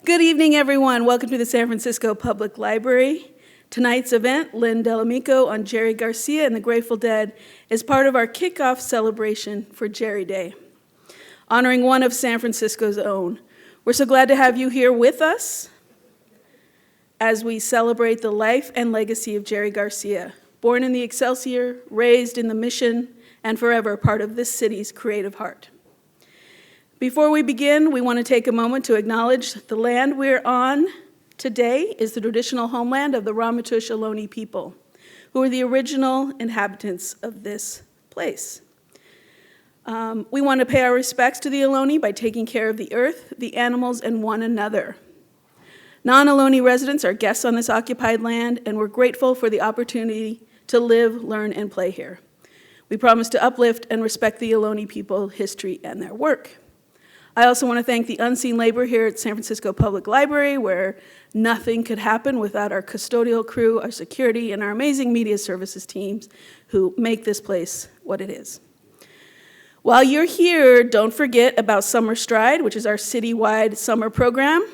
Good evening, everyone. Welcome to the San Francisco Public Library. Tonight's event, Len Dell'Amico on Jerry Garcia and the Grateful Dead, is part of our kickoff celebration for Jerry Day, honoring one of San Francisco's own. We're so glad to have you here with us as we celebrate the life and legacy of Jerry Garcia, born in the Excelsior, raised in the Mission, and forever part of this city's creative heart. Before we begin, we want to take a moment to acknowledge the land we're on today is the traditional homeland of the Ramaytush Ohlone people, who are the original inhabitants of this place. We want to pay our respects to the Ohlone by taking care of the earth, the animals, and one another. Non-Ohlone residents are guests on this occupied land, and we're grateful for the opportunity to live, learn, and play here. We promise to uplift and respect the Ohlone people, history, and their work. I also want to thank the unseen labor here at San Francisco Public Library, where nothing could happen without our custodial crew, our security, and our amazing media services teams who make this place what it is. While you're here, don't forget about Summer Stride, which is our citywide summer program.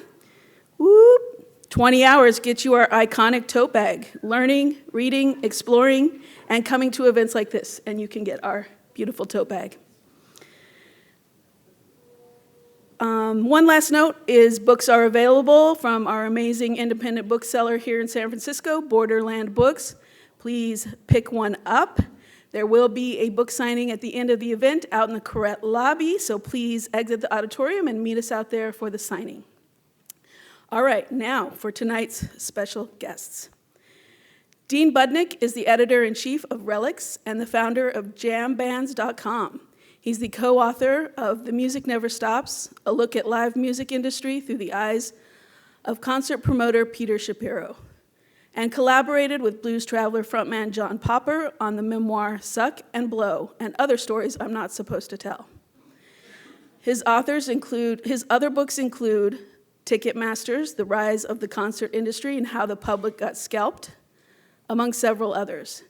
Whoop! 20 hours gets you our iconic tote bag, learning, reading, exploring, and coming to events like this, and you can get our beautiful tote bag. One last note is books are available from our amazing independent bookseller here in San Francisco, Borderland Books. Please pick one up. There will be a book signing at the end of the event out in the Correct lobby, so please exit the auditorium and meet us out there for the signing. All right, now for tonight's special guests. Dean Budnick is the editor-in-chief of Relics and the founder of JamBands.com. He's the co-author of The Music Never Stops, a look at live music industry through the eyes of concert promoter Peter Shapiro, and collaborated with Blues Traveler frontman John Popper on the memoir Suck and Blow and other stories I'm not supposed to tell. His other books include Ticketmasters, The Rise of the Concert Industry and How the Public Got Scalped, among several others.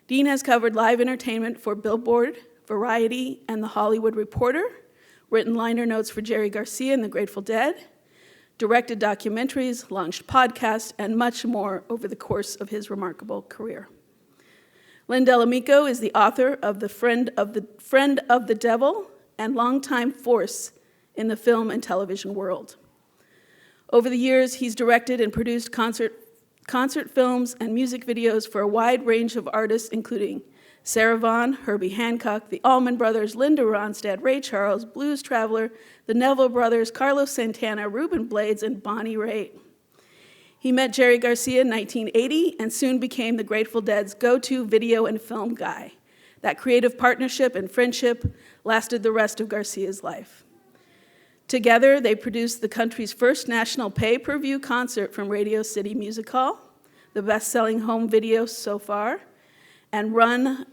Dean has covered live entertainment for Billboard, Variety, and The Hollywood Reporter, written liner notes for Jerry Garcia and the Grateful Dead, directed documentaries, launched podcasts, and much more over the course of his remarkable career. Len Dell'Amico is the author of The Friend of the Devil and longtime force in the film and television world. Over the years, he's directed and produced concert films and music videos for a wide range of artists, including Sarah Vaughan, Herbie Hancock, the Allman Brothers, Linda Ronstadt, Ray Charles, Blues Traveler, the Neville Brothers, Carlos Santana, Ruben Blades, and Bonnie Raitt. He met Jerry Garcia in 1980 and soon became the Grateful Dead's go-to video and film guy. That creative partnership and friendship lasted the rest of Garcia's life. Together, they produced the country's first national pay-per-view concert from Radio City Music Hall, the best-selling home video so far, and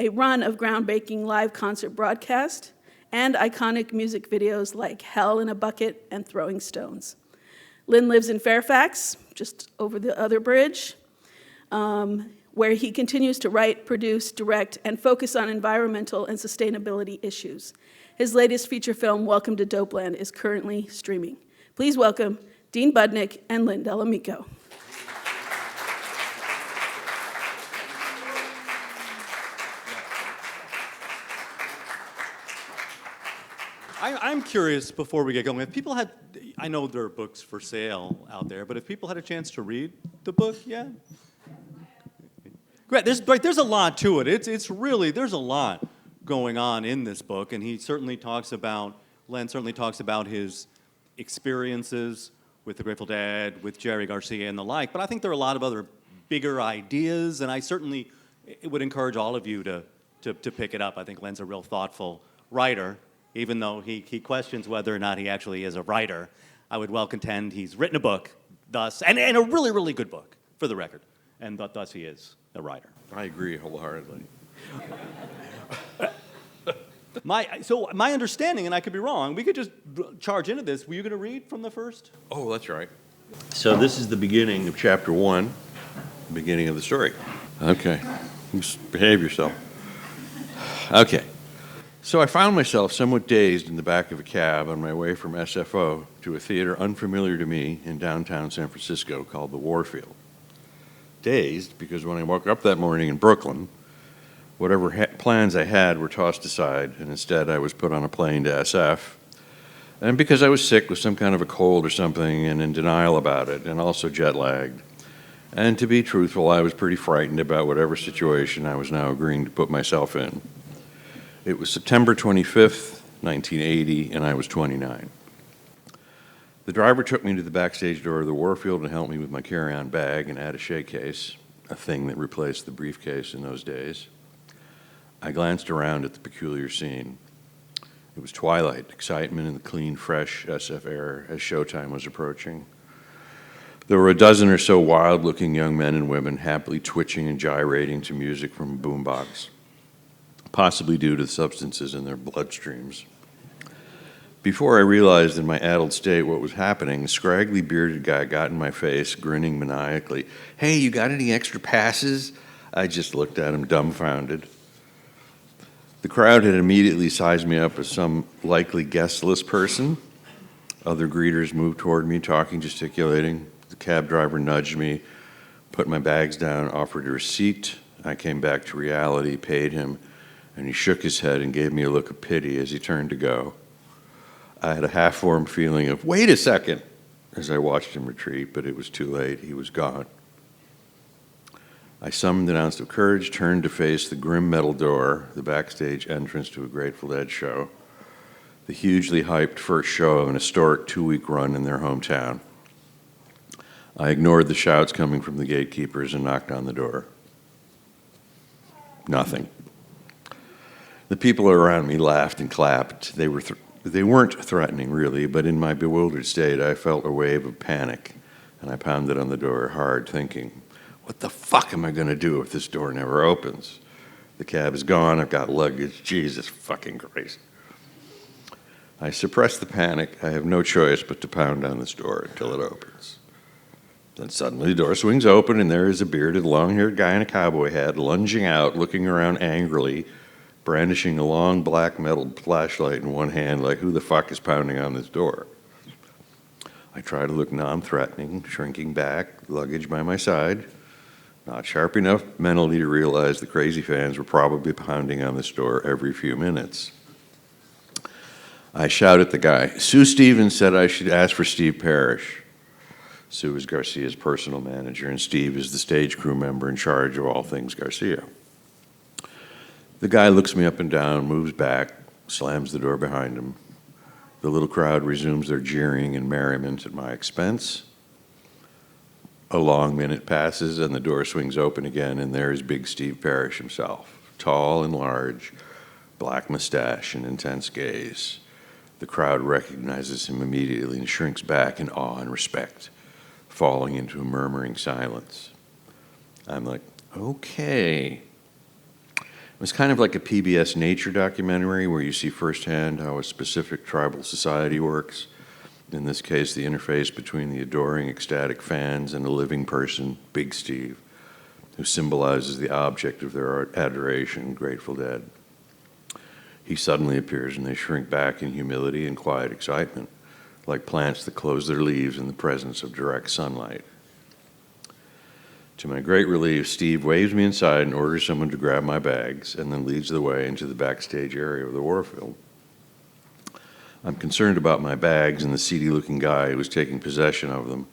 a run of groundbreaking live concert broadcasts and iconic music videos like Hell in a Bucket and Throwing Stones. Len lives in Fairfax, just over the other bridge, where he continues to write, produce, direct, and focus on environmental and sustainability issues. His latest feature film, Welcome to Dopeland, is currently streaming. Please welcome Dean Budnick and Len Dell'Amico. I'm curious, before we get going, if people had, I know there are books for sale out there, but if people had a chance to read the book, yeah? Great, there's a lot to it. It's really, there's a lot going on in this book, and Len certainly talks about his experiences with the Grateful Dead, with Jerry Garcia and the like, but I think there are a lot of other bigger ideas, and I certainly would encourage all of you to pick it up. I think Len's a real thoughtful writer. Even though he questions whether or not he actually is a writer, I would well contend he's written a book, thus, and a really, really good book, for the record, and thus he is a writer. I agree wholeheartedly. My understanding, and I could be wrong, we could just charge into this. Were you going to read from the first? Oh, that's right. So this is the beginning of chapter 1, the beginning of the story. Okay, just behave yourself. Okay. So I found myself somewhat dazed in the back of a cab on my way from SFO to a theater unfamiliar to me in downtown San Francisco called the Warfield. Dazed because when I woke up that morning in Brooklyn, whatever plans I had were tossed aside, and instead I was put on a plane to SF. And because I was sick with some kind of a cold or something and in denial about it, and also jet lagged. And to be truthful, I was pretty frightened about whatever situation I was now agreeing to put myself in. It was September 25th, 1980, and I was 29. The driver took me to the backstage door of the Warfield and helped me with my carry-on bag and attaché case, a thing that replaced the briefcase in those days. I glanced around at the peculiar scene. It was twilight, excitement in the clean, fresh SF air as showtime was approaching. There were a dozen or so wild-looking young men and women happily twitching and gyrating to music from a boombox, possibly due to the substances in their bloodstreams. Before I realized in my addled state what was happening, a scraggly bearded guy got in my face, grinning maniacally. "Hey, you got any extra passes?" I just looked at him, dumbfounded. The crowd had immediately sized me up as some likely guest list person. Other greeters moved toward me, talking, gesticulating. The cab driver nudged me, put my bags down, offered a receipt. I came back to reality, paid him, and he shook his head and gave me a look of pity as he turned to go. I had a half-formed feeling of, wait a second, as I watched him retreat, but it was too late. He was gone. I summoned an ounce of courage, turned to face the grim metal door, the backstage entrance to a Grateful Dead show, the hugely hyped first show of an historic 2-week run in their hometown. I ignored the shouts coming from the gatekeepers and knocked on the door. Nothing. The people around me laughed and clapped. They weren't threatening, really, but in my bewildered state, I felt a wave of panic, and I pounded on the door hard, thinking, what the fuck am I going to do if this door never opens? The cab is gone, I've got luggage, Jesus fucking Christ. I suppress the panic. I have no choice but to pound on this door until it opens. Then suddenly the door swings open, and there is a bearded, long-haired guy in a cowboy hat lunging out, looking around angrily, brandishing a long black metal flashlight in one hand, like who the fuck is pounding on this door? I try to look non-threatening, shrinking back, luggage by my side, not sharp enough mentally to realize the crazy fans were probably pounding on this door every few minutes. I shout at the guy, Sue Stevens said I should ask for Steve Parrish. Sue is Garcia's personal manager, and Steve is the stage crew member in charge of all things Garcia. The guy looks me up and down, moves back, slams the door behind him. The little crowd resumes their jeering and merriment at my expense. A long minute passes, and the door swings open again, and there is big Steve Parrish himself, tall and large, black mustache and intense gaze. The crowd recognizes him immediately and shrinks back in awe and respect, falling into a murmuring silence. I'm like, okay. It was kind of like a PBS nature documentary where you see firsthand how a specific tribal society works. In this case, the interface between the adoring, ecstatic fans and a living person, Big Steve, who symbolizes the object of their adoration, Grateful Dead. He suddenly appears and they shrink back in humility and quiet excitement, like plants that close their leaves in the presence of direct sunlight. To my great relief, Steve waves me inside and orders someone to grab my bags and then leads the way into the backstage area of the Warfield. I'm concerned about my bags and the seedy-looking guy who was taking possession of them.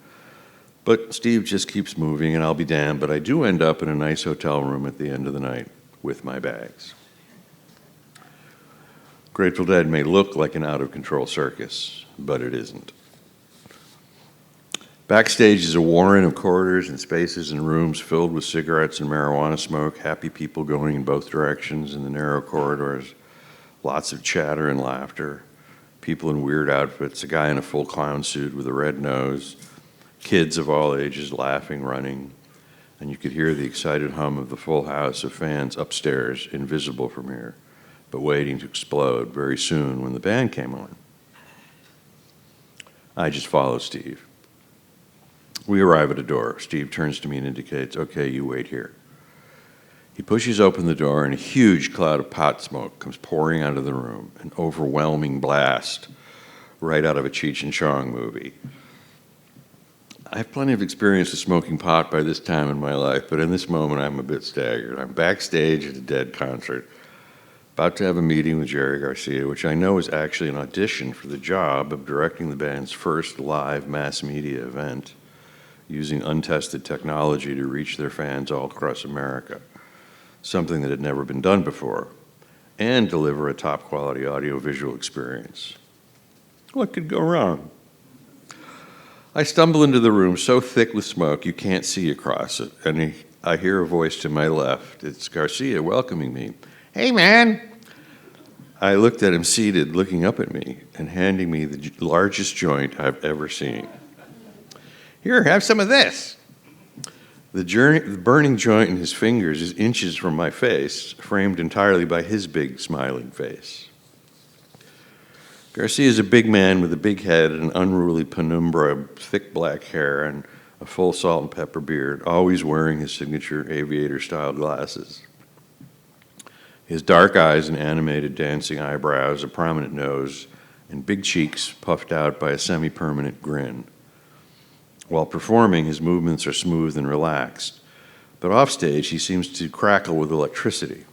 But Steve just keeps moving, and I'll be damned, but I do end up in a nice hotel room at the end of the night with my bags. Grateful Dead may look like an out-of-control circus, but it isn't. Backstage is a warren of corridors and spaces and rooms filled with cigarettes and marijuana smoke, happy people going in both directions in the narrow corridors, lots of chatter and laughter, people in weird outfits, a guy in a full clown suit with a red nose, kids of all ages laughing, running, and you could hear the excited hum of the full house of fans upstairs, invisible from here, but waiting to explode very soon when the band came on. I just follow Steve. We arrive at a door. Steve turns to me and indicates, okay, you wait here. He pushes open the door, and a huge cloud of pot smoke comes pouring out of the room, an overwhelming blast right out of a Cheech and Chong movie. I have plenty of experience with smoking pot by this time in my life, but in this moment I'm a bit staggered. I'm backstage at a Dead concert, about to have a meeting with Jerry Garcia, which I know is actually an audition for the job of directing the band's first live mass media event, using untested technology to reach their fans all across America, something that had never been done before, and deliver a top-quality audio-visual experience. What could go wrong? I stumble into the room so thick with smoke you can't see across it, and I hear a voice to my left. It's Garcia welcoming me. "Hey, man." I looked at him seated, looking up at me, and handing me the largest joint I've ever seen. "Here, have some of this." The burning joint in his fingers is inches from my face, framed entirely by his big, smiling face. Garcia is a big man with a big head and an unruly penumbra of thick black hair and a full salt and pepper beard, always wearing his signature aviator-style glasses. He has dark eyes and animated dancing eyebrows, a prominent nose, and big cheeks puffed out by a semi-permanent grin. While performing, his movements are smooth and relaxed, but offstage he seems to crackle with electricity.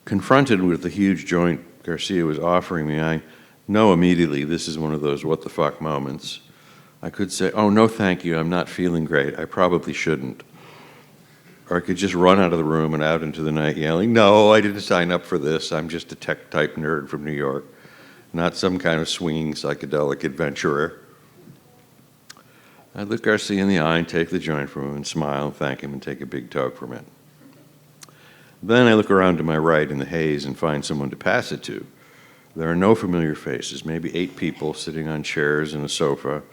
Confronted with the huge joint Garcia was offering me, I know immediately this is one of those what the fuck moments. I could say, "Oh, no thank you, I'm not feeling great, I probably shouldn't." Or I could just run out of the room and out into the night yelling, "No, I didn't sign up for this, I'm just a tech-type nerd from New York, not some kind of swinging psychedelic adventurer." I'd look Garcia in the eye and take the joint from him and smile and thank him and take a big toke from it. Then I look around to my right in the haze and find someone to pass it to. There are no familiar faces, maybe 8 people sitting on chairs and a sofa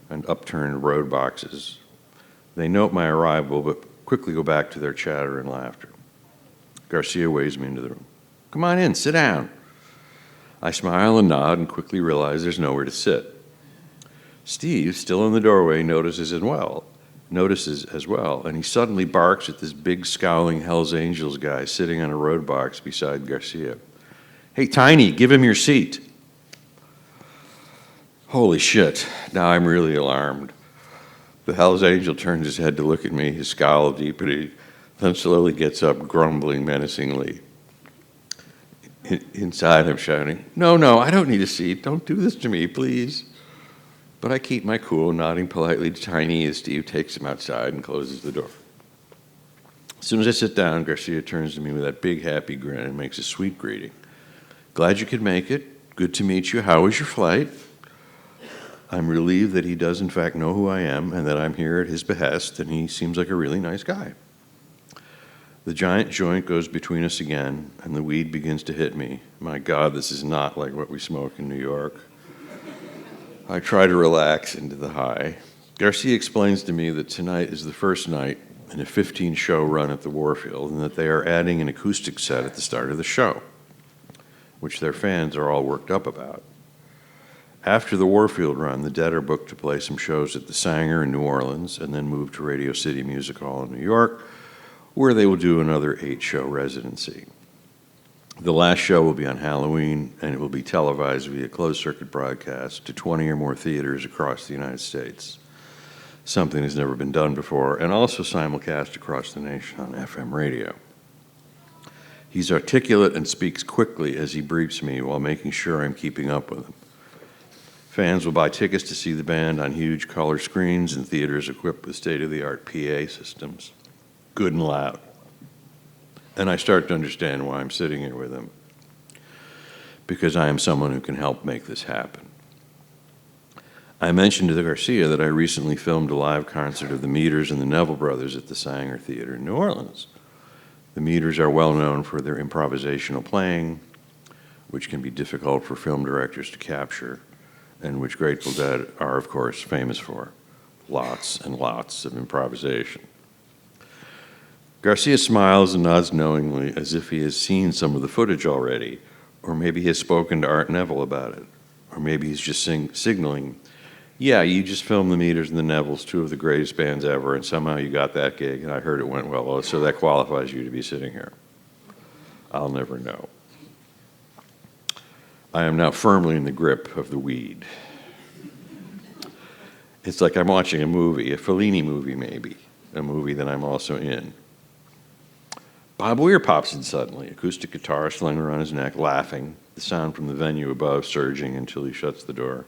and upturned road boxes. They note my arrival, but quickly go back to their chatter and laughter. Garcia waves me into the room. "Come on in, sit down." I smile and nod and quickly realize there's nowhere to sit. Steve, still in the doorway, notices as well, and he suddenly barks at this big, scowling Hells Angels guy sitting on a road box beside Garcia. "Hey, Tiny, give him your seat." Holy shit, now I'm really alarmed. The Hells Angel turns his head to look at me, his scowl deepening, then slowly gets up, grumbling menacingly. Inside, I'm shouting, No, I don't need a seat. Don't do this to me, please." But I keep my cool, nodding politely to Tiny as Steve takes him outside and closes the door. As soon as I sit down, Garcia turns to me with that big, happy grin and makes a sweet greeting. "Glad you could make it. Good to meet you. How was your flight?" I'm relieved that he does in fact know who I am and that I'm here at his behest, and he seems like a really nice guy. The giant joint goes between us again, and the weed begins to hit me. My God, this is not like what we smoke in New York. I try to relax into the high. Garcia explains to me that tonight is the first night in a 15-show run at the Warfield, and that they are adding an acoustic set at the start of the show, which their fans are all worked up about. After the Warfield run, the Dead are booked to play some shows at the Sanger in New Orleans and then move to Radio City Music Hall in New York, where they will do another 8-show residency. The last show will be on Halloween, and it will be televised via closed-circuit broadcast to 20 or more theaters across the United States, something that's never been done before, and also simulcast across the nation on FM radio. He's articulate and speaks quickly as he briefs me while making sure I'm keeping up with him. Fans will buy tickets to see the band on huge color screens in theaters equipped with state-of-the-art PA systems, good and loud. And I start to understand why I'm sitting here with him, because I am someone who can help make this happen. I mentioned to Garcia that I recently filmed a live concert of the Meters and the Neville Brothers at the Sanger Theater in New Orleans. The Meters are well known for their improvisational playing, which can be difficult for film directors to capture, and which Grateful Dead are, of course, famous for. Lots and lots of improvisation. Garcia smiles and nods knowingly, as if he has seen some of the footage already, or maybe he has spoken to Art Neville about it, or maybe he's just signaling Yeah, you just filmed the Meters and the Nevilles, two of the greatest bands ever, and somehow you got that gig, and I heard it went well. Oh, so that qualifies you to be sitting here. I'll never know. I am now firmly in the grip of the weed. It's like I'm watching a movie, a Fellini movie maybe, a movie that I'm also in. Bob Weir pops in suddenly, acoustic guitar slung around his neck, laughing, the sound from the venue above surging until he shuts the door.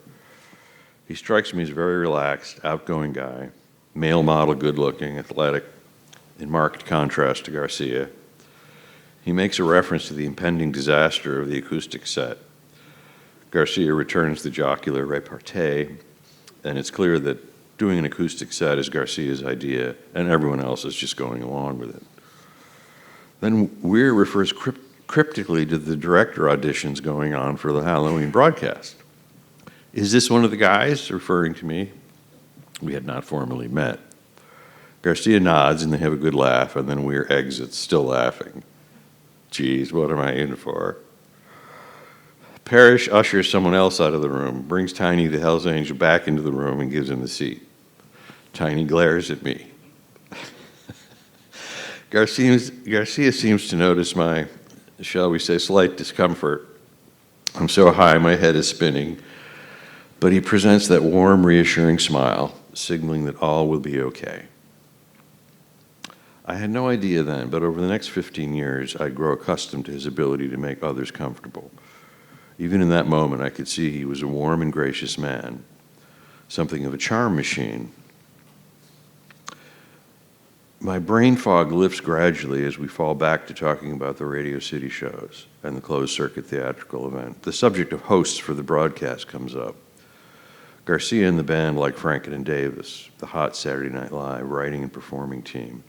He strikes me as a very relaxed, outgoing guy, male model, good-looking, athletic, in marked contrast to Garcia. He makes a reference to the impending disaster of the acoustic set. Garcia returns the jocular repartee, and it's clear that doing an acoustic set is Garcia's idea, and everyone else is just going along with it. Then Weir refers cryptically to the director auditions going on for the Halloween broadcast. Is this one of the guys? Referring to me. We had not formally met. Garcia nods, and they have a good laugh, and then Weir exits, still laughing. Geez, what am I in for? Parrish ushers someone else out of the room, brings Tiny the Hells Angel back into the room, and gives him the seat. Tiny glares at me. Garcia seems to notice my, shall we say, slight discomfort. I'm so high, my head is spinning. But he presents that warm, reassuring smile, signaling that all will be okay. I had no idea then, but over the next 15 years, I'd grow accustomed to his ability to make others comfortable. Even in that moment, I could see he was a warm and gracious man, something of a charm machine. My brain fog lifts gradually as we fall back to talking about the Radio City shows and the closed-circuit theatrical event. The subject of hosts for the broadcast comes up. Garcia and the band like Franken and Davis, the hot Saturday Night Live writing and performing team.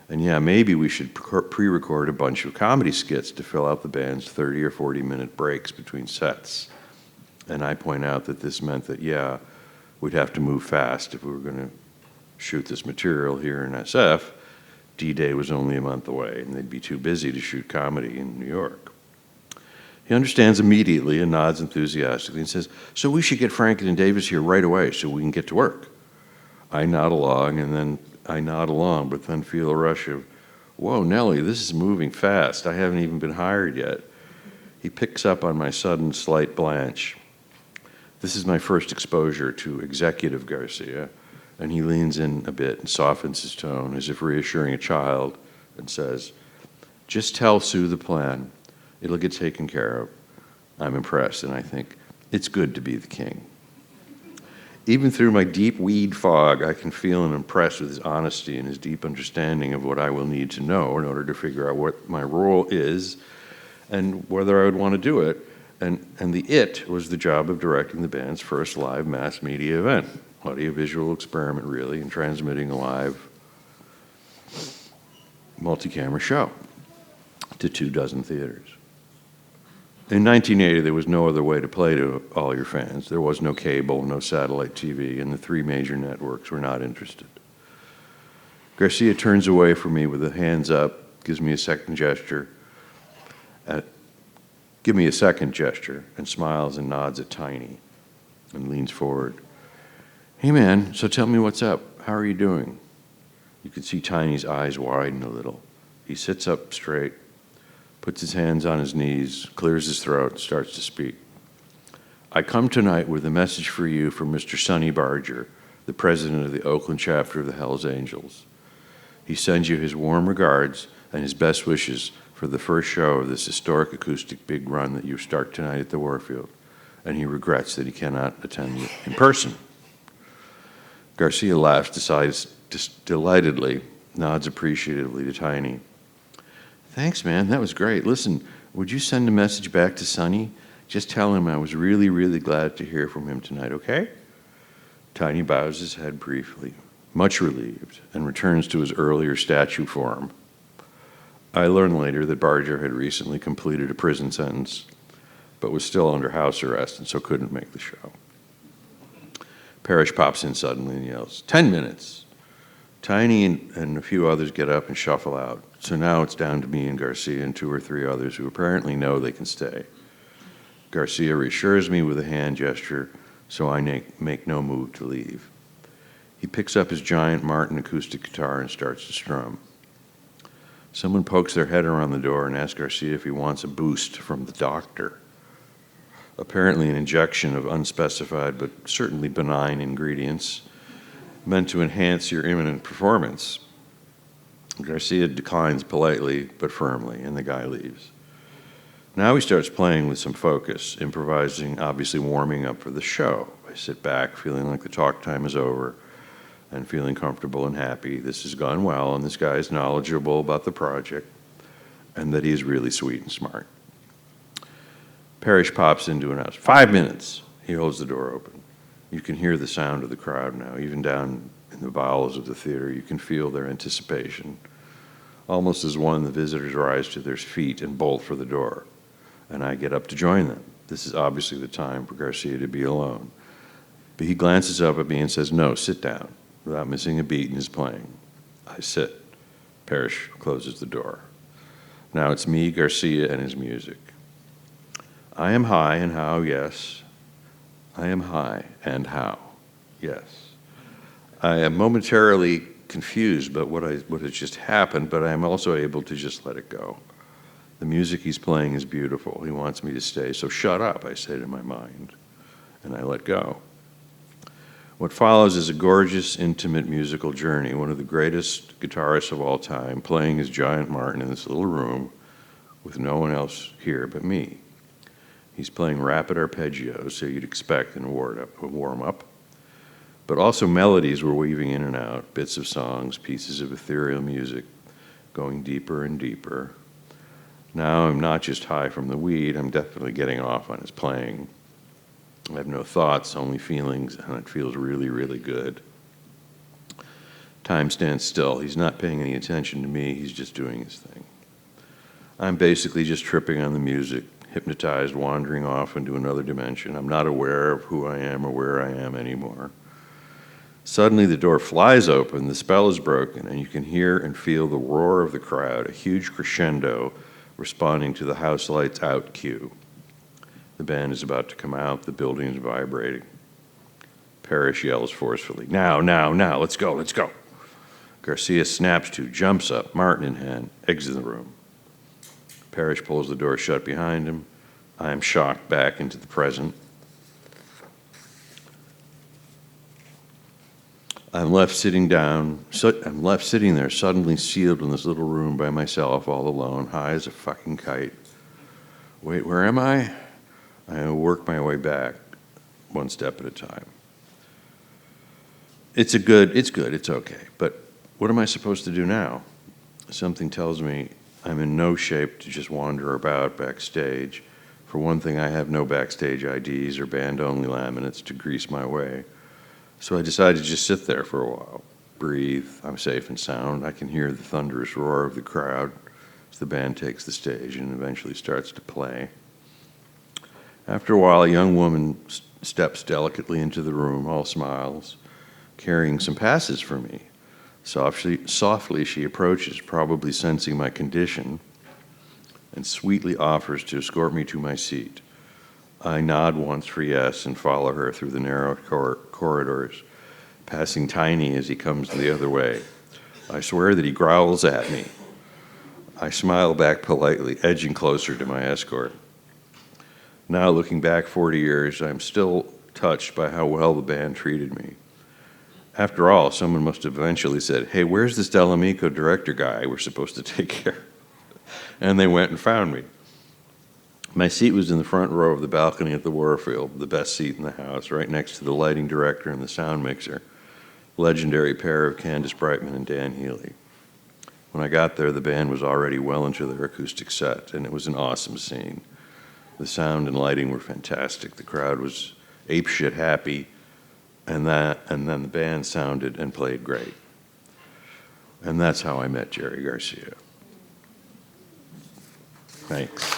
And yeah, maybe we should pre-record a bunch of comedy skits to fill out the band's 30 or 40-minute breaks between sets. And I point out that this meant that, yeah, we'd have to move fast if we were going to shoot this material here in SF. D-Day was only a month away, and they'd be too busy to shoot comedy in New York. He understands immediately and nods enthusiastically and says, so we should get Franken and Davis here right away so we can get to work. I nod along, but then feel a rush of, whoa, Nellie, this is moving fast. I haven't even been hired yet. He picks up on my sudden slight blanch. This is my first exposure to executive Garcia, and he leans in a bit and softens his tone as if reassuring a child and says, just tell Sue the plan. It'll get taken care of. I'm impressed, and I think it's good to be the king. Even through my deep weed fog, I can feel and impressed with his honesty and his deep understanding of what I will need to know in order to figure out what my role is and whether I would want to do it. And the it was the job of directing the band's first live mass media event, audiovisual experiment really, and transmitting a live multi-camera show to 24 theaters. In 1980, there was no other way to play to all your fans. There was no cable, no satellite TV, and the three major networks were not interested. Garcia turns away from me with the hands up, gives me a second gesture, and smiles and nods at Tiny, and leans forward. Hey man, so tell me what's up. How are you doing? You can see Tiny's eyes widen a little. He sits up straight, puts his hands on his knees, clears his throat, starts to speak. I come tonight with a message for you from Mr. Sonny Barger, the president of the Oakland chapter of the Hells Angels. He sends you his warm regards and his best wishes for the first show of this historic acoustic big run that you start tonight at the Warfield, and he regrets that he cannot attend in person. Garcia laughs delightedly, nods appreciatively to Tiny. Thanks, man. That was great. Listen, would you send a message back to Sonny? Just tell him I was really, really glad to hear from him tonight, okay? Tiny bows his head briefly, much relieved, and returns to his earlier statue form. I learned later that Barger had recently completed a prison sentence, but was still under house arrest and so couldn't make the show. Parrish pops in suddenly and yells, 10 minutes. Tiny and a few others get up and shuffle out. So now it's down to me and Garcia and 2 or 3 others who apparently know they can stay. Garcia reassures me with a hand gesture so I make no move to leave. He picks up his giant Martin acoustic guitar and starts to strum. Someone pokes their head around the door and asks Garcia if he wants a boost from the doctor. Apparently an injection of unspecified but certainly benign ingredients meant to enhance your imminent performance. Garcia declines politely but firmly, and the guy leaves. Now he starts playing with some focus, improvising, obviously warming up for the show. I sit back, feeling like the talk time is over, and feeling comfortable and happy. This has gone well, and this guy is knowledgeable about the project, and that he is really sweet and smart. Parrish pops into an house. 5 minutes. He holds the door open. You can hear the sound of the crowd now, even down in the bowels of the theater. You can feel their anticipation. Almost as one, the visitors rise to their feet and bolt for the door, and I get up to join them. This is obviously the time for Garcia to be alone. But he glances up at me and says, "No, sit down," without missing a beat in his playing. I sit. Parrish closes the door. Now it's me, Garcia, and his music. I am high and how, yes. I am high and how, yes. I am momentarily confused about what has just happened, but I am also able to just let it go. The music he's playing is beautiful. He wants me to stay, so shut up, I say to my mind, and I let go. What follows is a gorgeous, intimate musical journey. One of the greatest guitarists of all time playing his giant Martin in this little room with no one else here but me. He's playing rapid arpeggios, so you'd expect in a warm-up, but also melodies were weaving in and out, bits of songs, pieces of ethereal music, going deeper and deeper. Now I'm not just high from the weed, I'm definitely getting off on his playing. I have no thoughts, only feelings, and it feels really, really good. Time stands still. He's not paying any attention to me, he's just doing his thing. I'm basically just tripping on the music, hypnotized, wandering off into another dimension. I'm not aware of who I am or where I am anymore. Suddenly the door flies open, the spell is broken, and you can hear and feel the roar of the crowd, a huge crescendo responding to the house lights out cue. The band is about to come out, the building is vibrating. Parrish yells forcefully, now, let's go, let's go. Garcia snaps to, jumps up, Martin in hand, exits the room. Parrish pulls the door shut behind him. I am shocked back into the present. I'm left sitting there, suddenly sealed in this little room by myself, all alone, high as a fucking kite. Wait, where am I? I work my way back, one step at a time. It's good, it's okay. But what am I supposed to do now? Something tells me I'm in no shape to just wander about backstage. For one thing, I have no backstage IDs or band-only laminates to grease my way. So I decided to just sit there for a while, breathe. I'm safe and sound. I can hear the thunderous roar of the crowd as the band takes the stage and eventually starts to play. After a while, a young woman steps delicately into the room, all smiles, carrying some passes for me. Softly she approaches, probably sensing my condition, and sweetly offers to escort me to my seat. I nod once for yes and follow her through the narrow corridors, passing Tiny as he comes the other way. I swear that he growls at me. I smile back politely, edging closer to my escort. Now, looking back 40 years, I'm still touched by how well the band treated me. After all, someone must have eventually said, "Hey, where's this Dell'Amico director guy we're supposed to take care of?" And they went and found me. My seat was in the front row of the balcony at the Warfield, the best seat in the house, right next to the lighting director and the sound mixer, legendary pair of Candace Brightman and Dan Healy. When I got there, the band was already well into their acoustic set, and it was an awesome scene. The sound and lighting were fantastic. The crowd was apeshit happy, and then the band sounded and played great. And that's how I met Jerry Garcia. Thanks.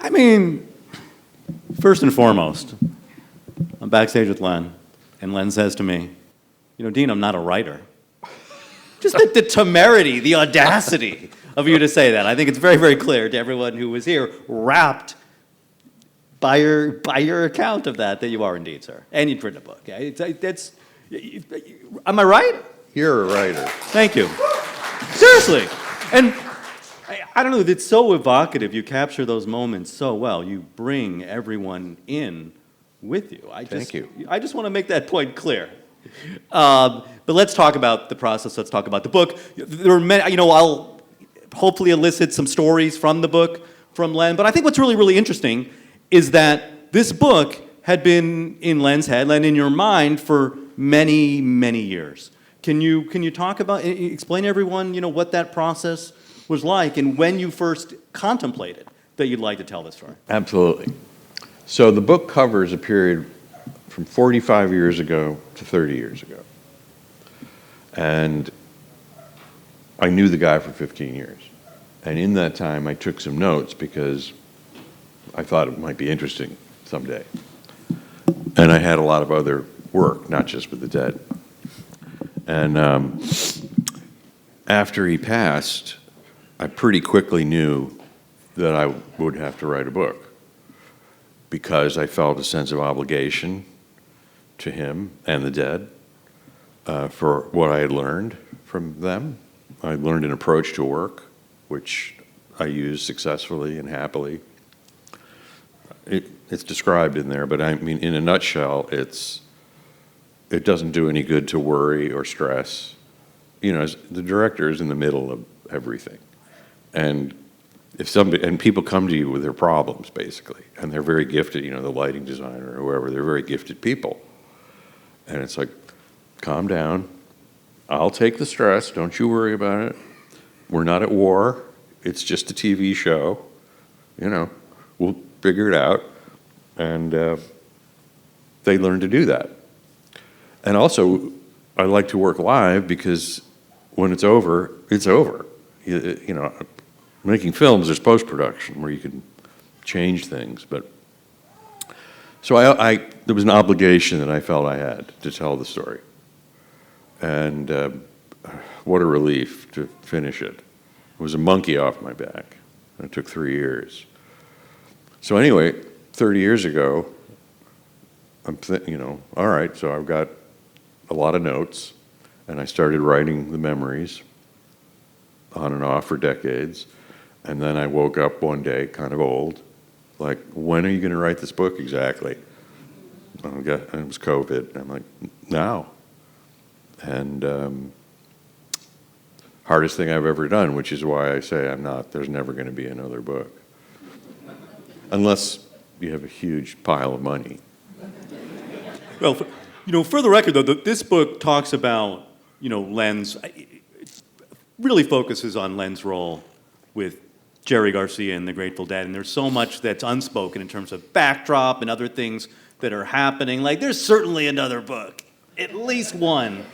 I mean, first and foremost, I'm backstage with Len, and Len says to me, "You know, Dean, I'm not a writer." Just the temerity, the audacity of you to say that. I think it's very, very clear to everyone who was here, wrapped by your account of that you are indeed, sir. And you've written a book. Yeah, am I right? You're a writer. Thank you. Seriously. And I don't know, it's so evocative. You capture those moments so well. You bring everyone in with you. Thank you. I just want to make that point clear. But let's talk about the process. Let's talk about the book. There are many, I'll hopefully elicit some stories from the book from Len. But I think what's really, really interesting is that this book had been in Len's head, Len, in your mind for many, many years. Can you talk about, explain to everyone, what that process was like and when you first contemplated that you'd like to tell this story? Absolutely. So the book covers a period from 45 years ago to 30 years ago. And I knew the guy for 15 years. And in that time, I took some notes because I thought it might be interesting someday. And I had a lot of other work, not just with the dead. And after he passed, I pretty quickly knew that I would have to write a book because I felt a sense of obligation to him and the dead for what I had learned from them. I learned an approach to work, which I used successfully and happily. It's described in there, but I mean, in a nutshell, it doesn't do any good to worry or stress. The director is in the middle of everything. And and people come to you with their problems, basically, and they're very gifted, the lighting designer or whoever, they're very gifted people. And it's like, calm down. I'll take the stress. Don't you worry about it. We're not at war. It's just a TV show. We'll figure it out. And they learn to do that. And also, I like to work live because when it's over, it's over. Making films, there's post-production where you can change things. But so there was an obligation that I felt I had to tell the story. And what a relief to finish it. It was a monkey off my back. It took 3 years. So anyway, 30 years ago, all right, so I've got a lot of notes, and I started writing the memories on and off for decades. And then I woke up one day, kind of old, like, when are you going to write this book exactly? And it was COVID. And I'm like, now. And hardest thing I've ever done, which is why I say there's never going to be another book. Unless you have a huge pile of money. Well, for the record, though, this book talks about, Len's, really focuses on Len's role with Jerry Garcia and the Grateful Dead, and there's so much that's unspoken in terms of backdrop and other things that are happening. Like, there's certainly another book, at least one.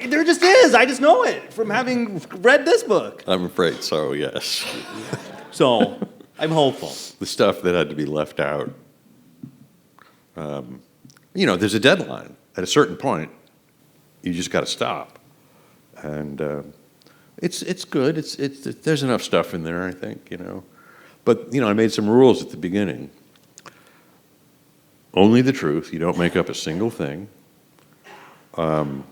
There just is. I just know it from having read this book. I'm afraid so, yes. So, I'm hopeful. The stuff that had to be left out. There's a deadline. At a certain point, you just got to stop. And it's good. There's enough stuff in there, I think, But, I made some rules at the beginning. Only the truth. You don't make up a single thing. I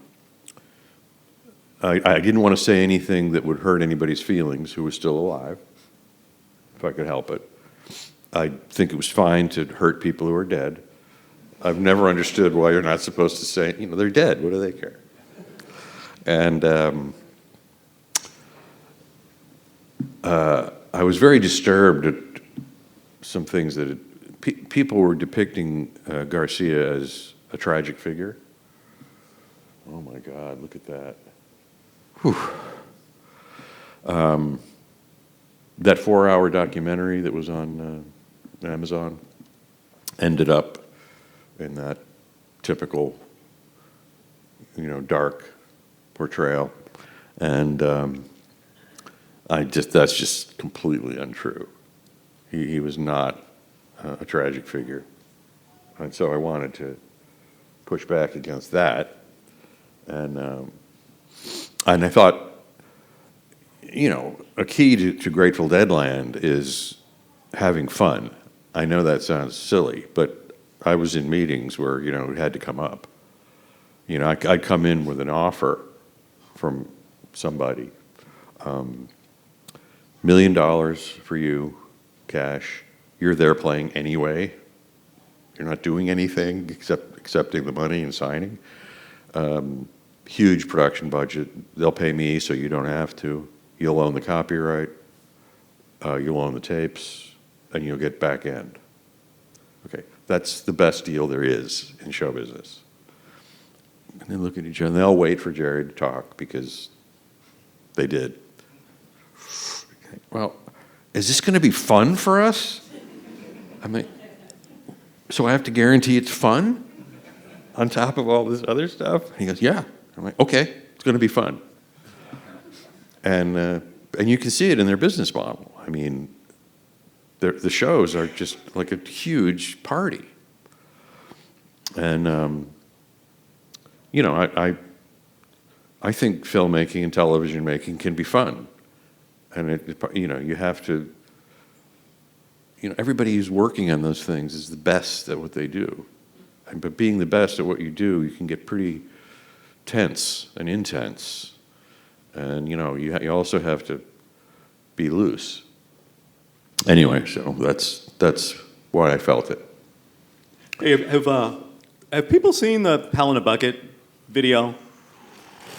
didn't want to say anything that would hurt anybody's feelings who was still alive, if I could help it. I think it was fine to hurt people who are dead. I've never understood why you're not supposed to say, they're dead. What do they care? And I was very disturbed at some things that people were depicting Garcia as a tragic figure. Oh my God, look at that. Whew. That 4-hour documentary that was on Amazon ended up in that typical, dark portrayal. And that's just completely untrue. He was not a tragic figure. And so I wanted to push back against that. And I thought, a key to Grateful Dead land is having fun. I know that sounds silly, but I was in meetings where, it had to come up. I'd come in with an offer from somebody, $1 million for you, cash. You're there playing anyway. You're not doing anything except accepting the money and signing. Huge production budget. They'll pay me so you don't have to. You'll own the copyright. You'll own the tapes, and you'll get back end. Okay, that's the best deal there is in show business. And they look at each other, and they'll wait for Jerry to talk because they did. Well, is this going to be fun for us? So I have to guarantee it's fun on top of all this other stuff? And he goes, yeah. I'm like, okay, it's going to be fun. And you can see it in their business model. The shows are just like a huge party. And, I think filmmaking and television making can be fun. And, you have to, everybody who's working on those things is the best at what they do. But being the best at what you do, you can get pretty tense and intense. And, you also have to be loose. Anyway, so that's why I felt it. Hey, have people seen the Pal in a Bucket video?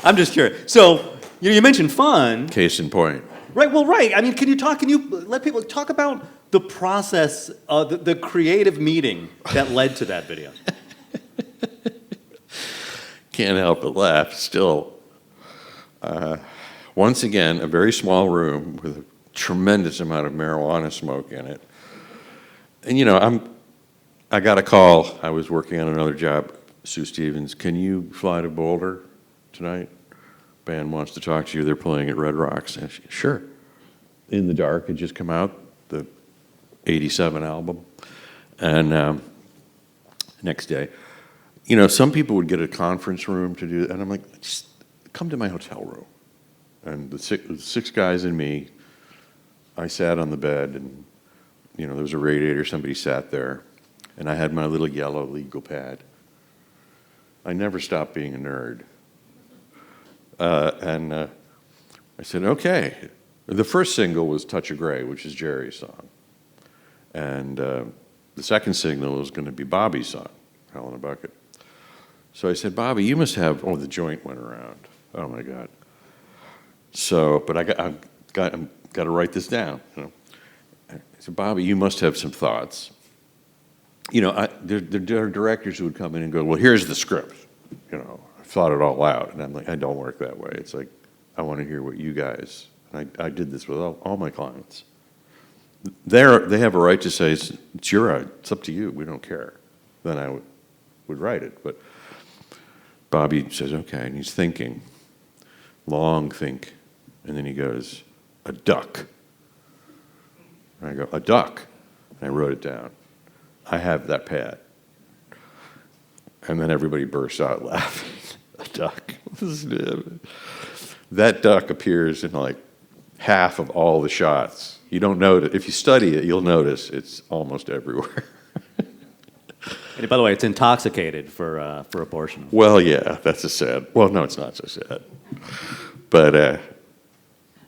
I'm just curious. So, you mentioned fun. Case in point. Right, well, right. Can you let people talk about the process, the creative meeting that led to that video? Can't help but laugh still. Once again, a very small room with a tremendous amount of marijuana smoke in it. And I got a call. I was working on another job. Sue Stevens, can you fly to Boulder tonight? Band wants to talk to you. They're playing at Red Rocks. And sure. In the Dark had just come out, the '87 album. And next day, some people would get a conference room to do, and I'm like, just come to my hotel room. And the six guys and me, I sat on the bed, and there was a radiator. Somebody sat there, and I had my little yellow legal pad. I never stopped being a nerd. And I said, okay. The first single was Touch of Grey, which is Jerry's song. And the second single was going to be Bobby's song, Hell in a Bucket. So I said, Bobby, you must have, the joint went around. Oh my God. So, but I've got to write this down. I said, Bobby, you must have some thoughts. There are directors who would come in and go, well, here's the script. I've thought it all out. And I'm like, I don't work that way. It's like, I want to hear what you guys, and I did this with all my clients. They have a right to say, it's your right, it's up to you, we don't care. Then I would write it. But Bobby says, okay, and he's thinking, long think. And then he goes, a duck. And I go, a duck. And I wrote it down. I have that pad. And then everybody bursts out laughing. A duck. That duck appears in like half of all the shots. You don't notice. If you study it, you'll notice it's almost everywhere. And by the way, it's intoxicated for abortion. Well, yeah, that's a sad. Well, no, it's not so sad. But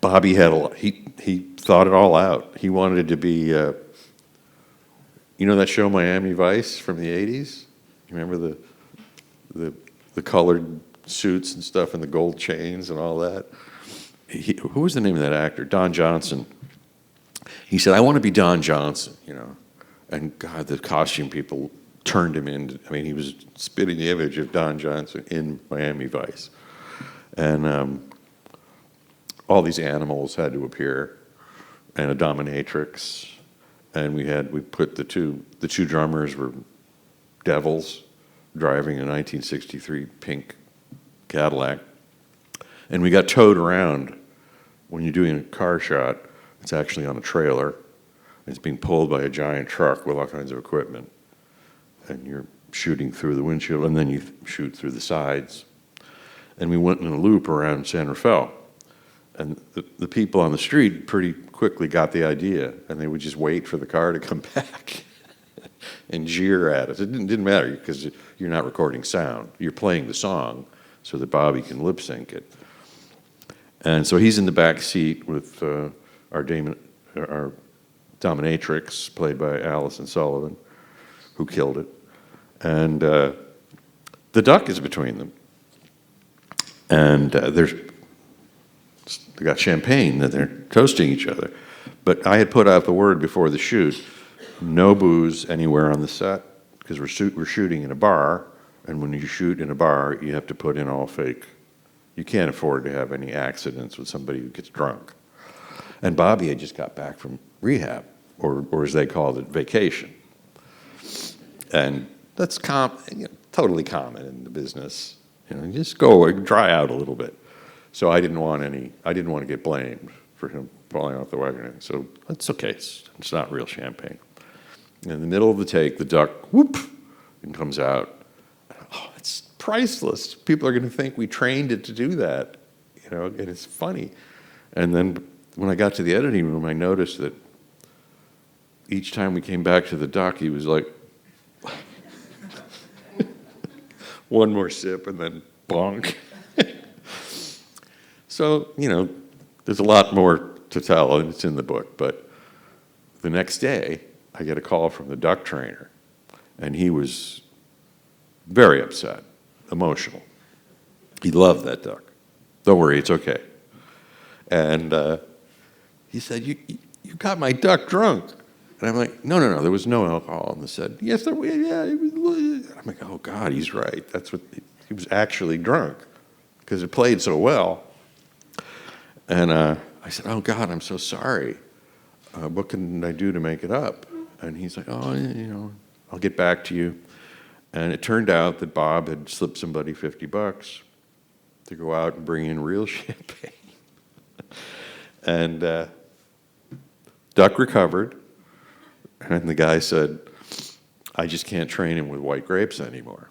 Bobby had he thought it all out. He wanted it to be, that show Miami Vice from the '80s? You remember the colored suits and stuff and the gold chains and all that? Who was the name of that actor? Don Johnson. He said, I want to be Don Johnson, And God, the costume people turned him into, he was spitting the image of Don Johnson in Miami Vice. And all these animals had to appear, and a dominatrix. And we put the two drummers were devils driving a 1963 pink Cadillac. And we got towed around. When you're doing a car shot, it's actually on a trailer. It's being pulled by a giant truck with all kinds of equipment. And you're shooting through the windshield, and then you shoot through the sides. And we went in a loop around San Rafael. And the people on the street pretty quickly got the idea, and they would just wait for the car to come back and jeer at us. It didn't matter because you're not recording sound. You're playing the song so that Bobby can lip sync it. And so he's in the back seat with our dominatrix, played by Allison Sullivan, who killed it. And the duck is between them. And they got champagne that they're toasting each other. But I had put out the word before the shoot, no booze anywhere on the set, because we're shooting in a bar, and when you shoot in a bar, you have to put in all fake. You can't afford to have any accidents with somebody who gets drunk. And Bobby had just got back from rehab, or as they called it, vacation. And that's totally common in the business. You just go dry out a little bit. So I didn't want to get blamed for him falling off the wagon. So that's okay. It's not real champagne. In the middle of the take, the duck, whoop, and comes out. Oh, it's priceless. People are going to think we trained it to do that, and it's funny. And then when I got to the editing room, I noticed that each time we came back to the duck, he was like, one more sip and then bonk. So, there's a lot more to tell, and it's in the book. But the next day, I get a call from the duck trainer, and he was very upset, emotional. He loved that duck. Don't worry, it's okay. And he said, you got my duck drunk. And I'm like, no, there was no alcohol on the set. Yes, there was, yeah. I'm like, oh, God, he's right. He was actually drunk, because it played so well. And I said, oh, God, I'm so sorry. What can I do to make it up? And he's like, oh, I'll get back to you. And it turned out that Bob had slipped somebody $50 to go out and bring in real champagne. And Duck recovered, and the guy said, I just can't train him with white grapes anymore.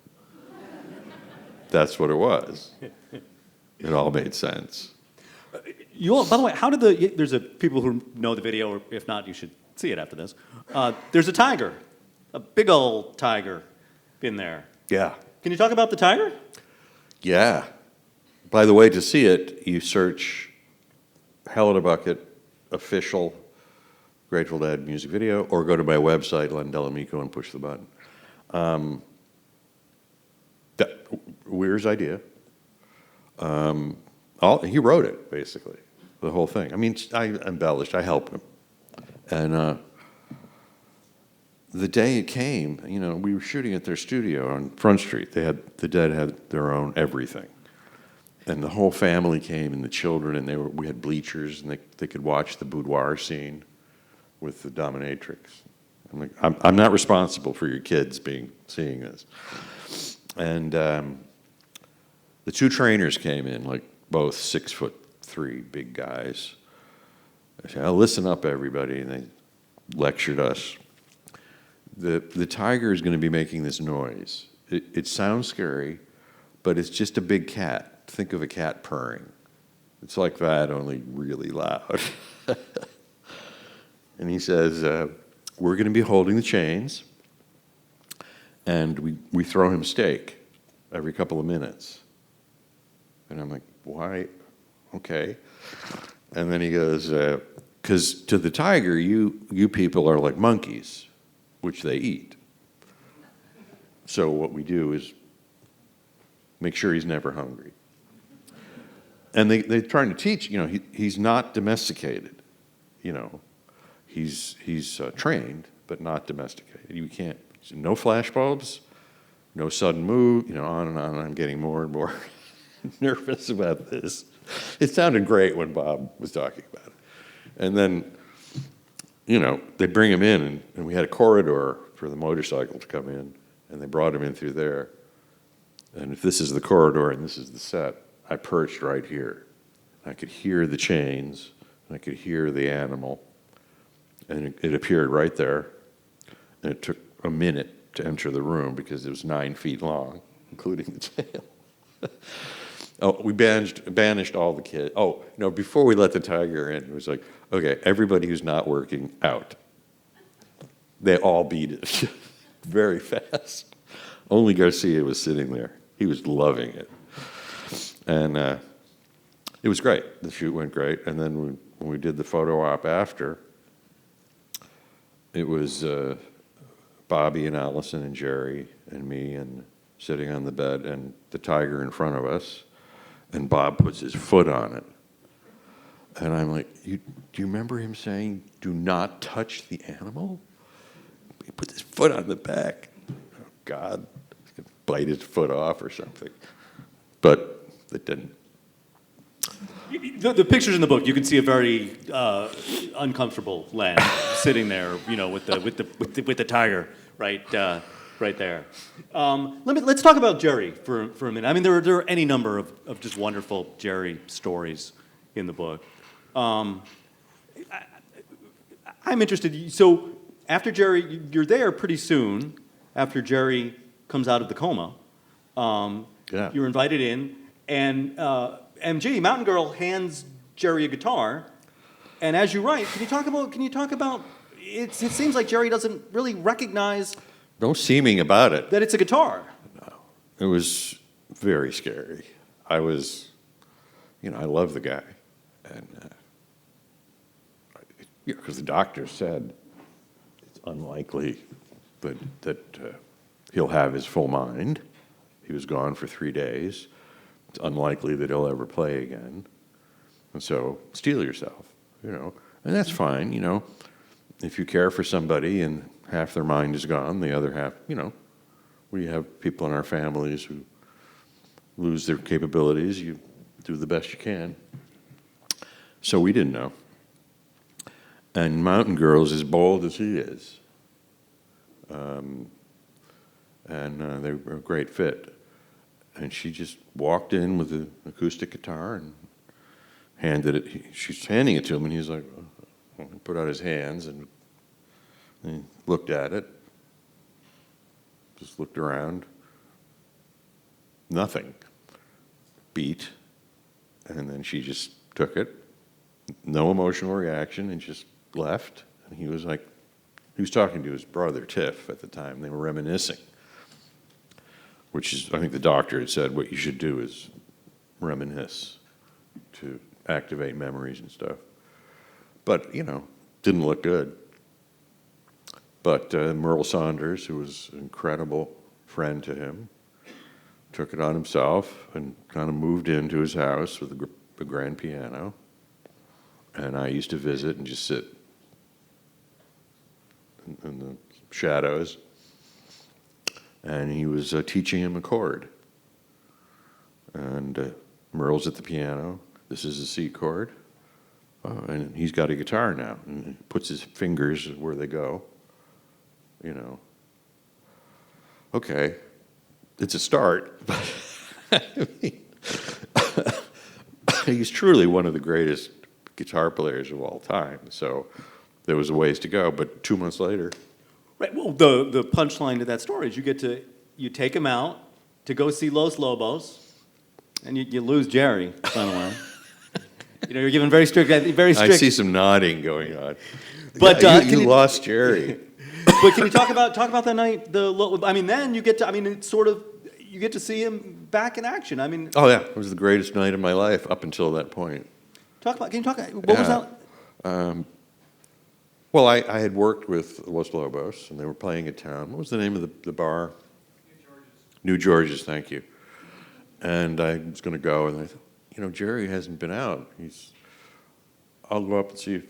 That's what it was. It all made sense. By the way, there's people who know the video, or if not, you should see it after this. There's a tiger, a big old tiger in there. Yeah. Can you talk about the tiger? Yeah. By the way, to see it, you search Hell in a Bucket official Grateful Dead music video, or go to my website, Len Dell'Amico, and push the button. Weir's idea. He wrote it, basically, the whole thing. I mean, I embellished, I helped him. And the day it came, we were shooting at their studio on Front Street. The Dead had their own everything. And the whole family came, and the children, and we had bleachers, and they could watch the boudoir scene with the dominatrix. I'm like, I'm not responsible for your kids seeing this. And the two trainers came in, like both 6'3" big guys. I said, listen up, everybody, and they lectured us. The tiger is going to be making this noise. It sounds scary, but it's just a big cat. Think of a cat purring. It's like that, only really loud. And he says, we're going to be holding the chains, and we throw him steak every couple of minutes. And I'm like, why? Okay. And then he goes, because to the tiger, you people are like monkeys, which they eat. So what we do is make sure he's never hungry. And they're trying to teach, he's not domesticated. He's trained, but not domesticated. You can't, no flashbulbs, no sudden move, on and on. I'm getting more and more nervous about this. It sounded great when Bob was talking about it. And then, they bring him in, and we had a corridor for the motorcycle to come in, and they brought him in through there. And if this is the corridor and this is the set, I perched right here. I could hear the chains, and I could hear the animal, and it appeared right there. And it took a minute to enter the room because it was 9 feet long, including the tail. Oh, we banished all the kids. Oh, no, before we let the tiger in, it was like, okay, everybody who's not working, out. They all beat it very fast. Only Garcia was sitting there. He was loving it. And it was great. The shoot went great. And then when we did the photo op after, it was Bobby and Allison and Jerry and me and sitting on the bed and the tiger in front of us. And Bob puts his foot on it. And I'm like, do you remember him saying, do not touch the animal? He put his foot on the back. Oh, God, he's going to bite his foot off or something. But it didn't. The pictures in the book, you can see a very uncomfortable Len sitting there, with the tiger right there. Let's talk about Jerry for a minute. I mean, there are any number of just wonderful Jerry stories in the book. I'm interested. So after Jerry, you're there pretty soon. After Jerry comes out of the coma, Yeah. you're invited in, and MG Mountain Girl hands Jerry a guitar. And as you write, can you talk about? It seems like Jerry doesn't really recognize. No seeming about it. That it's a guitar. No. It was very scary. I love the guy. And, because the doctor said it's unlikely that he'll have his full mind. He was gone for 3 days. It's unlikely that he'll ever play again. And so, steel yourself, And that's fine, If you care for somebody and half their mind is gone, the other half, we have people in our families who lose their capabilities. You do the best you can. So we didn't know. And Mountain Girl is as bold as he is. And they were a great fit. And she just walked in with an acoustic guitar and handed it. She's handing it to him, and he's like, he put out his hands and he looked at it, just looked around. Nothing. Beat. And then she just took it. No emotional reaction, and just left. And he was talking to his brother, Tiff, at the time. They were reminiscing, which is, I think the doctor had said, what you should do is reminisce to activate memories and stuff. But, didn't look good. But Merle Saunders, who was an incredible friend to him, took it on himself and kind of moved into his house with a grand piano. And I used to visit and just sit in the shadows. And he was teaching him a chord. And Merle's at the piano. This is a C chord. And he's got a guitar now. And he puts his fingers where they go. Okay, it's a start. I mean, he's truly one of the greatest guitar players of all time. So there was a ways to go. But 2 months later. Right. Well, the punchline to that story is you take him out to go see Los Lobos, and you lose Jerry, by the way. You're given very strict. I see some nodding going on. But yeah, you lost Jerry. But can you talk about that night? Then you get to. It's sort of you get to see him back in action. Oh yeah, it was the greatest night of my life up until that point. Can you talk? What was that? Well, I had worked with Los Lobos, and they were playing a town. What was the name of the bar? New George's, thank you. And I was going to go, and I thought, Jerry hasn't been out. I'll go up and see if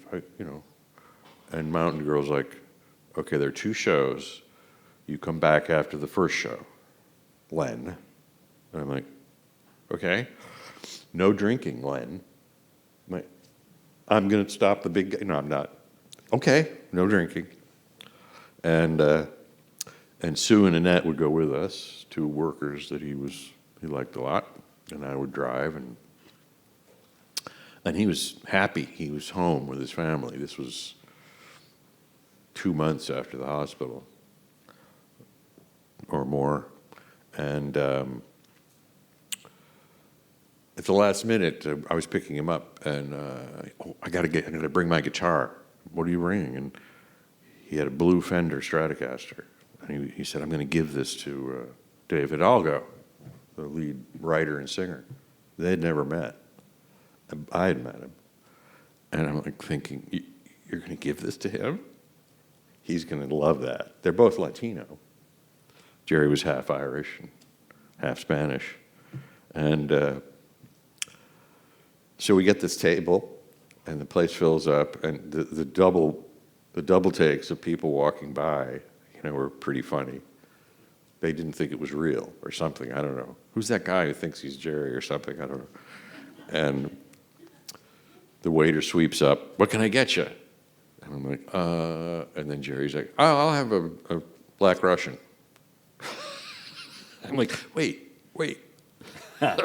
And Mountain Girl's like, okay, there are 2 shows. You come back after the first show, Len. And I'm like, okay. No drinking, Len. I'm going to stop the big guy. No, I'm not. Okay, no drinking. And Sue and Annette would go with us, 2 workers that he liked a lot, and I would drive, and he was happy. He was home with his family. This was 2 months after the hospital, or more, and at the last minute, I was picking him up, and I got to bring my guitar. What are you bringing? And he had a blue Fender Stratocaster, and he said, I'm going to give this to David Algo, the lead writer and singer. They had never met. I had met him, and I'm like thinking, you're going to give this to him? He's going to love that. They're both Latino. Jerry was half Irish and half Spanish, and so we get this table, and the place fills up, and the double takes of people walking by, were pretty funny. They didn't think it was real or something. I don't know. Who's that guy who thinks he's Jerry or something? I don't know. And the waiter sweeps up. What can I get you? And I'm like, and then Jerry's like, oh, I'll have a Black Russian. I'm like, wait. I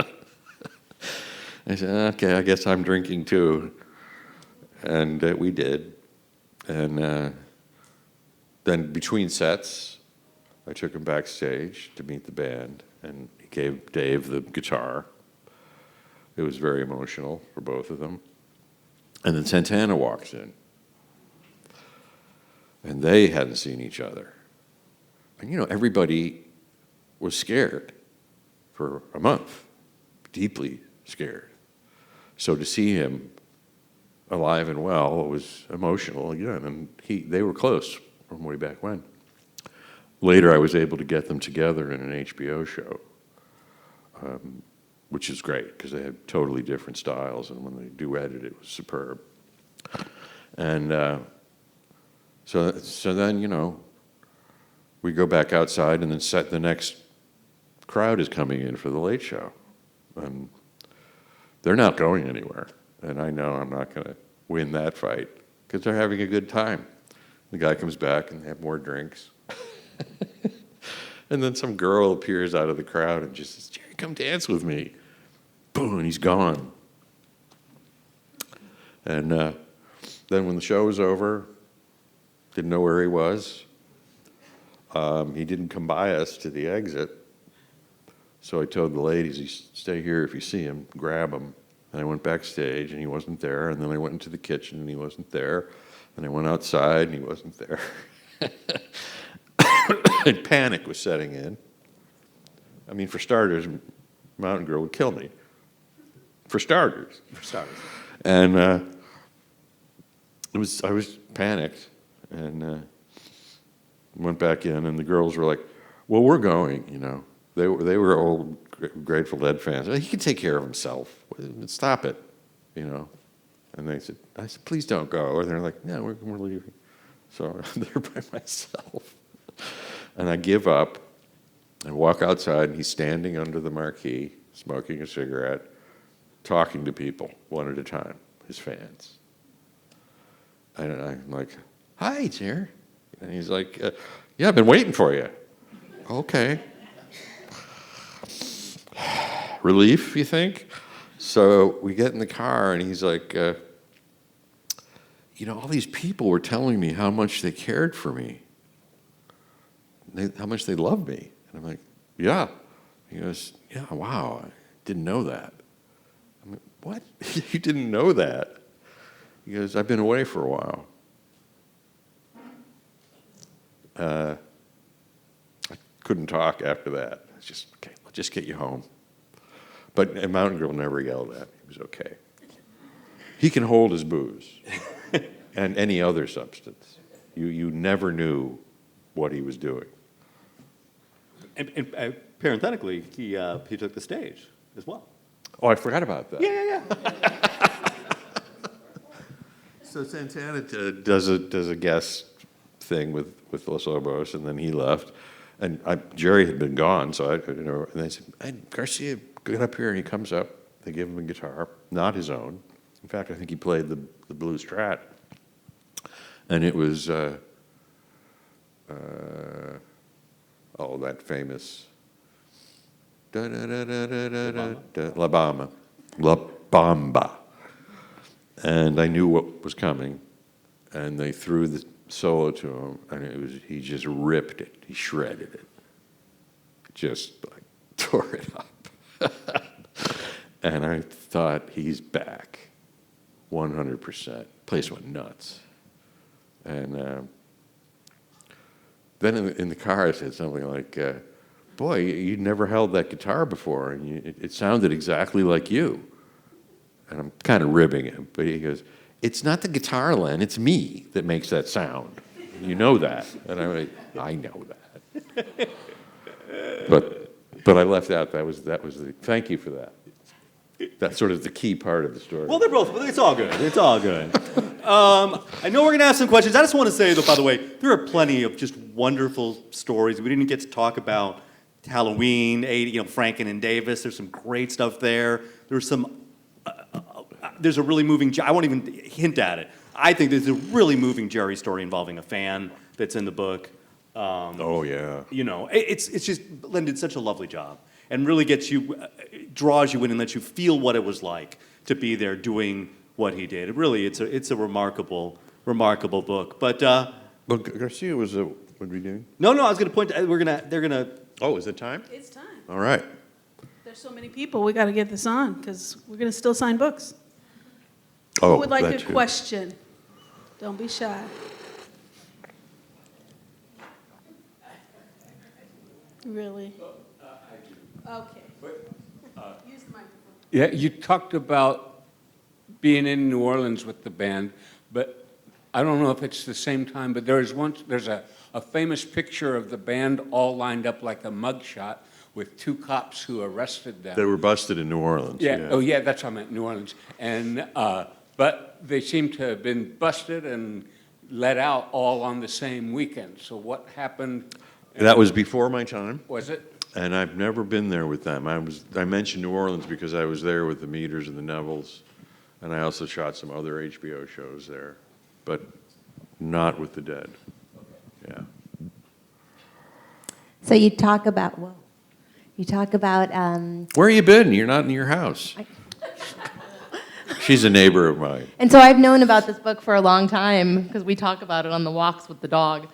said, okay, I guess I'm drinking too. And we did. And then between sets, I took him backstage to meet the band, and he gave Dave the guitar. It was very emotional for both of them. And then Santana walks in. And they hadn't seen each other. And, everybody was scared for a month, deeply scared. So to see him alive and well was emotional again, and they were close from way back when. Later, I was able to get them together in an HBO show, which is great because they had totally different styles, and when they duetted, it was superb. And so then, we go back outside, and then the next crowd is coming in for the Late Show. They're not going anywhere, and I know I'm not going to win that fight because they're having a good time. The guy comes back, and they have more drinks. And then some girl appears out of the crowd and just says, Jerry, come dance with me. Boom, and he's gone. And then when the show was over, didn't know where he was. He didn't come by us to the exit. So I told the ladies, stay here if you see him, grab him. And I went backstage, and he wasn't there. And then I went into the kitchen, and he wasn't there. And I went outside, and he wasn't there. And panic was setting in. I mean, for starters, Mountain Girl would kill me. For starters. And I was panicked, and went back in, and the girls were like, well, we're going, They were old Grateful Dead fans. He can take care of himself. Stop it, And I said, please don't go. And they're like, no, we're leaving. So I'm there by myself. And I give up and walk outside, and he's standing under the marquee, smoking a cigarette, talking to people one at a time, his fans. And I'm like, hi, Jerry. And he's like, yeah, I've been waiting for you. Okay. Relief, you think? So we get in the car, and he's like, all these people were telling me how much they cared for me, how much they loved me. And I'm like, yeah. He goes, yeah, wow, I didn't know that. I'm like, what? You didn't know that? He goes, I've been away for a while. I couldn't talk after that. I was just, okay, I'll just get you home. But Mountain Girl never yelled at me. He was okay. He can hold his booze and any other substance. You never knew what he was doing. And parenthetically, he took the stage as well. Oh, I forgot about that. Yeah. So Santana does a guest thing with Los Lobos, and then he left. And Jerry had been gone, so and they said, hey, Garcia, get up here. And he comes up. They give him a guitar, not his own. In fact, I think he played the blue Strat. And it was, that famous, La Bamba. And I knew what was coming, and they threw the solo to him, and he just ripped it. He shredded it. Just like tore it up. And I thought, he's back, 100%. Place went nuts. And then in the car, I said something like, boy, you never held that guitar before, and it sounded exactly like you. And I'm kind of ribbing him, but he goes, it's not the guitar, Len, it's me that makes that sound. You know that. And I'm like, I know that. But I left out, that was the, thank you for that. That's sort of the key part of the story. Well, they're both, it's all good. It's all good. I know we're going to ask some questions. I just want to say, though, by the way, there are plenty of just wonderful stories. We didn't get to talk about Halloween, Franken and Davis. There's some great stuff there. There's some, there's a really moving, I won't even hint at it. I think there's a really moving Jerry story involving a fan that's in the book. Oh, yeah. It's just, Len did such a lovely job and really gets you, draws you in and lets you feel what it was like to be there doing what he did. It really, it's a remarkable book. But Garcia was what are we doing? No, I was going to point. They're gonna. Oh, is it time? It's time. All right. There's so many people, we got to get this on, because we're going to still sign books. Oh, Who would like that a too. question? Don't be shy. Really? Okay. Use the microphone. Yeah, you talked about being in New Orleans with the band, but I don't know if it's the same time, but there's a famous picture of the band all lined up like a mugshot with two cops who arrested them. They were busted in New Orleans. Yeah. Oh, yeah, that's what I meant, New Orleans. And, but they seem to have been busted and let out all on the same weekend. So what happened? That was before my time. Was it? And I've never been there with them. I mentioned New Orleans because I was there with the Meters and the Nevilles, and I also shot some other HBO shows there, but not with the Dead. Yeah. So you talk about, Where you been? You're not in your house. She's a neighbor of mine. and so I've known about this book for a long time because we talk about it on the walks with the dog.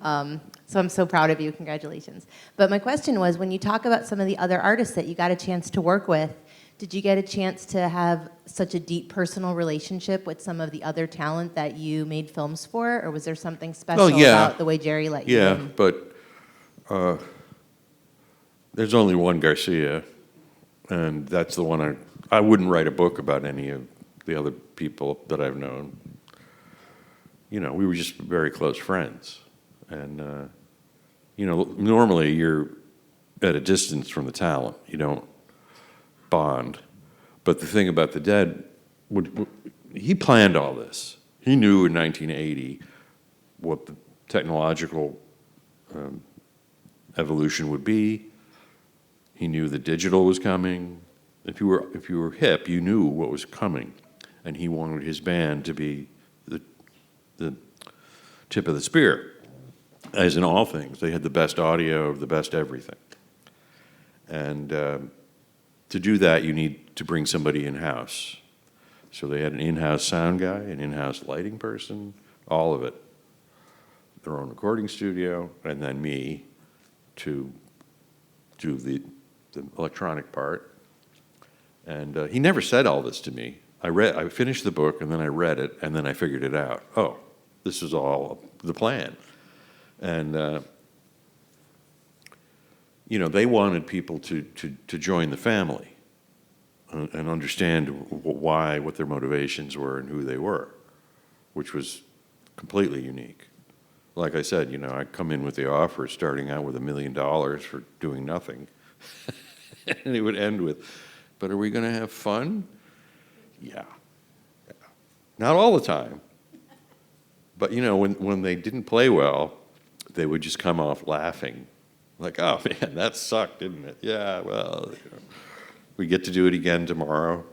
So I'm so proud of you. Congratulations. But my question was, when you talk about some of the other artists that you got a chance to work with, did you get a chance to have such a deep personal relationship with some of the other talent that you made films for, or was there something special about the way Jerry let you Yeah, in? but there's only one Garcia, and that's the one I wouldn't write a book about any of the other people that I've known. We were just very close friends. And, normally you're at a distance from the talent. You don't bond. But the thing about the Dead, he planned all this. He knew in 1980 what the technological evolution would be. He knew the digital was coming. If you were hip, you knew what was coming. And he wanted his band to be the tip of the spear. As in all things, they had the best audio, the best everything. And to do that, you need to bring somebody in-house. So they had an in-house sound guy, an in-house lighting person, all of it. Their own recording studio, and then me to do the electronic part. And he never said all this to me. I finished the book, and then I read it, and then I figured it out. Oh, this is all the plan. And, they wanted people to join the family and understand what their motivations were and who they were, which was completely unique. Like I said, I come in with the offer starting out with $1 million for doing nothing. And it would end with, but are we going to have fun? Yeah. Not all the time. But, when they didn't play well, they would just come off laughing. Like, oh, man, that sucked, didn't it? Yeah, well, we get to do it again tomorrow,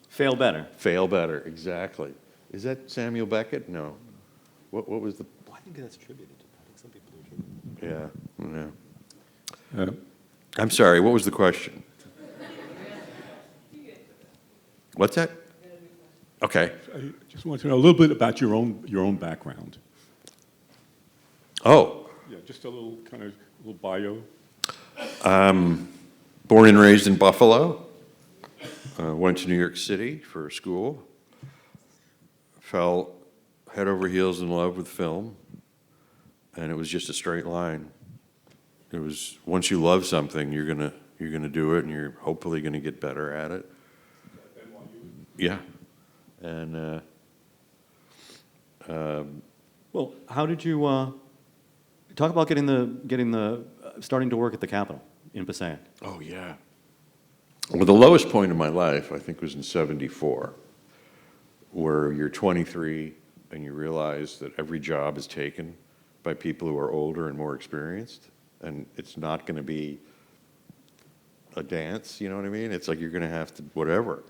Fail better. Fail better, exactly. Is that Samuel Beckett? No. What was the... Well, I think that's attributed to. I think some people are attributed. Yeah. I'm sorry, what was the question? What's that? Okay. I just want to know a little bit about your own background. Oh, Yeah, just a little bio. born and raised in Buffalo. Went to New York City for school. Fell head over heels in love with film, and it was just a straight line. It was, once you love something, you're gonna do it, and you're hopefully gonna get better at it. Yeah, and Well, how did you talk about getting the starting to work at the Capitol in Passaic? oh yeah. Well, the lowest point of my life, I think, was in '74, where you're 23 and you realize that every job is taken by people who are older and more experienced, and it's not going to be a dance, you know what I mean? It's like you're going to have to whatever.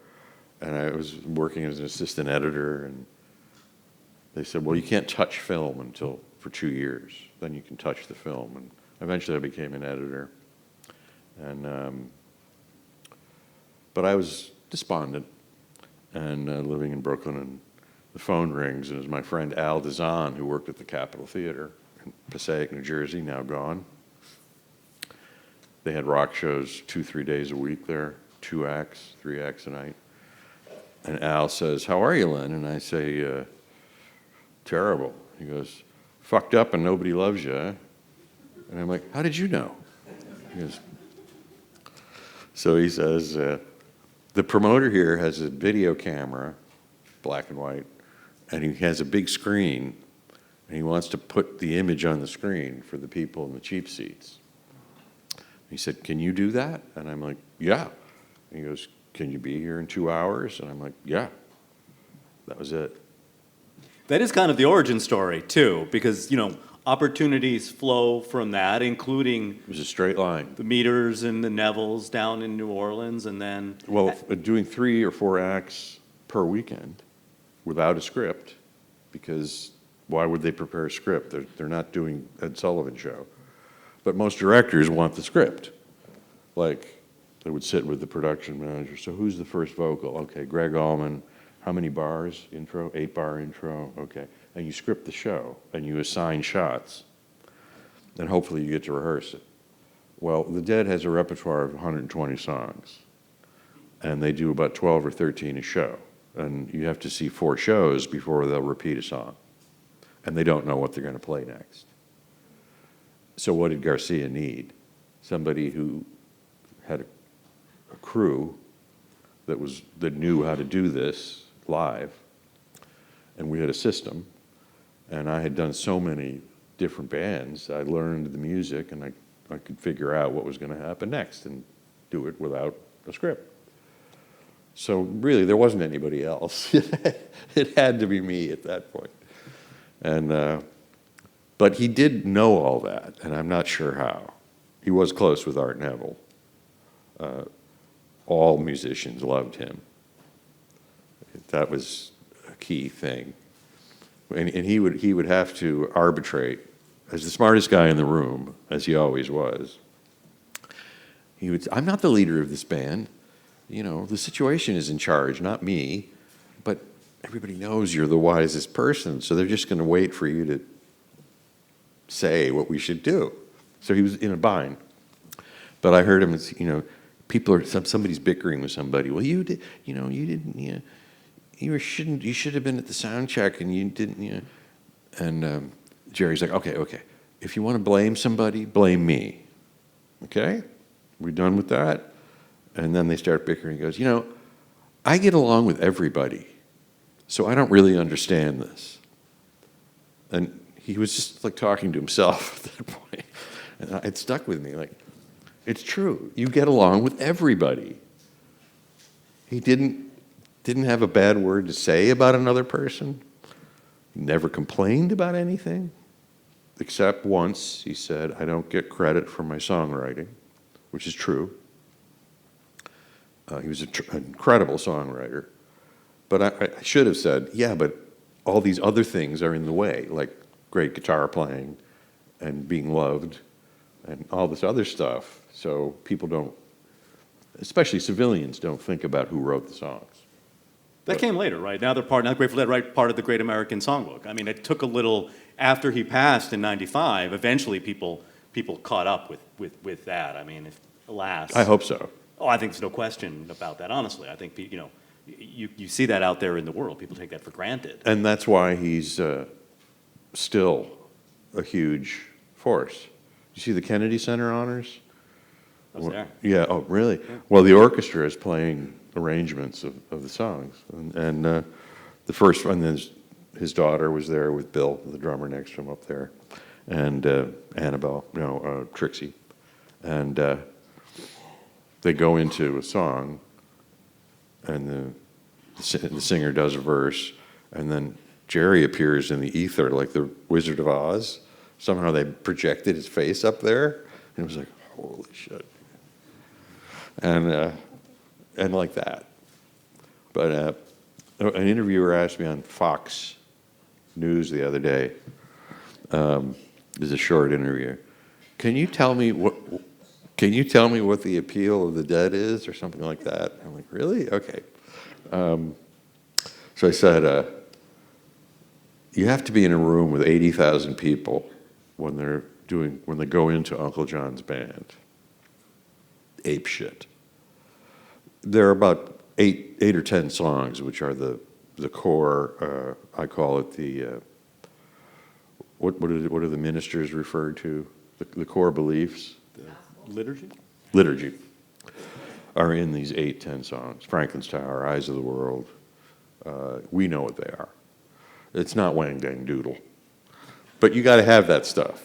And I was working as an assistant editor, and they said, well, you can't touch film for 2 years. Then you can touch the film. And eventually I became an editor. And but I was despondent and living in Brooklyn, and the phone rings, and it was my friend Al Dazan, who worked at the Capitol Theater in Passaic, New Jersey, now gone. They had rock shows 2-3 days a week there, 2 acts, 3 acts a night. And Al says, how are you, Len? And I say, terrible. He goes, fucked up and nobody loves you, huh? And I'm like, how did you know? He goes, so he says, the promoter here has a video camera, black and white, and he has a big screen, and he wants to put the image on the screen for the people in the cheap seats. He said, can you do that? And I'm like, yeah. And he goes, can you be here in 2 hours? And I'm like, yeah. That was it. That is kind of the origin story, too, because, opportunities flow from that, including It was a straight line. the Meters and the Nevilles down in New Orleans, and then... Well, doing 3 or 4 acts per weekend without a script, because why would they prepare a script? They're not doing Ed Sullivan show. But most directors want the script. Like, they would sit with the production manager. So who's the first vocal? Okay, Greg Allman. How many bars intro? 8-bar intro. Okay. And you script the show, and you assign shots. And hopefully you get to rehearse it. Well, The Dead has a repertoire of 120 songs. And they do about 12 or 13 a show. And you have to see 4 shows before they'll repeat a song. And they don't know what they're going to play next. So what did Garcia need? Somebody who had a crew that knew how to do this live, and we had a system, and I had done so many different bands. I learned the music, and I could figure out what was going to happen next and do it without a script. So really, there wasn't anybody else. It had to be me at that point. And but he did know all that, and I'm not sure how. He was close with Art Neville. All musicians loved him. That was a key thing. And he would have to arbitrate, as the smartest guy in the room, as he always was. He would say, I'm not the leader of this band. The situation is in charge, not me. But everybody knows you're the wisest person, so they're just going to wait for you to say what we should do. So he was in a bind. But I heard him, somebody's bickering with somebody. Well, you did, you didn't, you should have been at the sound check, and you didn't, And Jerry's like, okay. If you want to blame somebody, blame me. Okay? We done with that? And then they start bickering. He goes, I get along with everybody, so I don't really understand this. And he was just like talking to himself at that point. And it stuck with me. Like, it's true. You get along with everybody. He didn't have a bad word to say about another person. He never complained about anything. Except once he said, I don't get credit for my songwriting, which is true. He was an incredible songwriter. But I should have said, yeah, but all these other things are in the way, like great guitar playing and being loved and all this other stuff. So people don't, especially civilians, don't think about who wrote the songs. That came later, right? Now Grateful Dead, right? Part of the Great American Songbook. I mean, it took a little, after he passed in '95, eventually people caught up with that. I mean, alas. I hope so. Oh, I think there's no question about that, honestly. I think, you see that out there in the world. People take that for granted. And that's why he's still a huge force. You see the Kennedy Center honors? I was there. Yeah, oh, really? Well, the orchestra is playing arrangements of the songs. And the first one, then his daughter was there with Bill, the drummer next to him up there, and Annabelle, Trixie. And they go into a song, and the singer does a verse, and then Jerry appears in the ether like the Wizard of Oz. Somehow they projected his face up there, and it was like, holy shit. And like that. But an interviewer asked me on Fox News the other day, it was a short interview, can you tell me what the appeal of the Dead is, or something like that? I'm like, really? Okay. So I said, you have to be in a room with 80,000 people when they go into Uncle John's band. Ape shit. There are about eight or 10 songs, which are the core. I call it the what are the ministers referred to? The core beliefs. Liturgy? Liturgy are in these 8-10 songs. Franklin's Tower, Eyes of the World. We know what they are. It's not Wang Dang Doodle. But you got to have that stuff.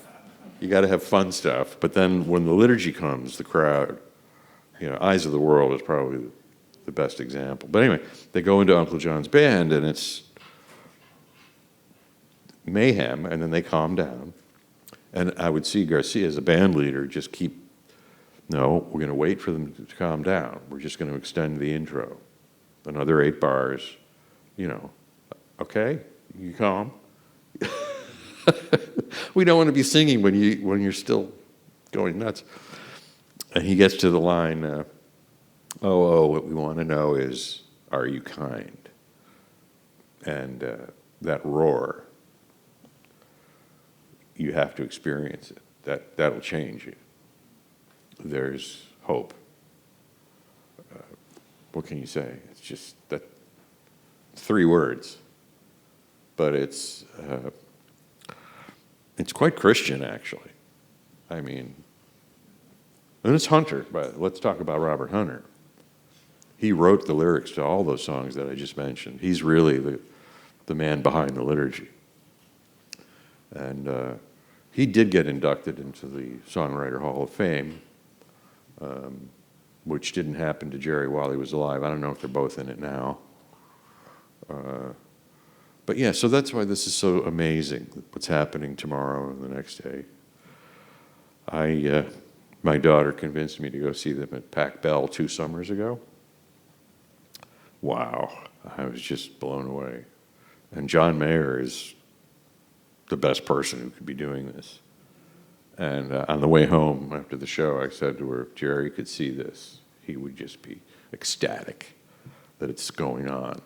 You got to have fun stuff. But then when the liturgy comes, the crowd, Eyes of the World is probably the best example. But anyway, they go into Uncle John's band, and it's mayhem, and then they calm down. And I would see Garcia as a band leader just no, we're going to wait for them to calm down. We're just going to extend the intro. Another 8 bars, okay, you calm. We don't want to be singing when you're still going nuts. And he gets to the line, what we want to know is, are you kind? And that roar, you have to experience it. That'll change you. There's hope. What can you say? It's just that 3 words, but it's quite Christian, actually. I mean, and it's Hunter, but let's talk about Robert Hunter. He wrote the lyrics to all those songs that I just mentioned. He's really the man behind the liturgy. And he did get inducted into the Songwriter Hall of Fame, which didn't happen to Jerry while he was alive. I don't know if they're both in it now. But yeah, so that's why this is so amazing, what's happening tomorrow and the next day. My daughter convinced me to go see them at Pac Bell 2 summers ago. Wow, I was just blown away. And John Mayer is the best person who could be doing this. And on the way home after the show, I said to her, if Jerry could see this, he would just be ecstatic that it's going on.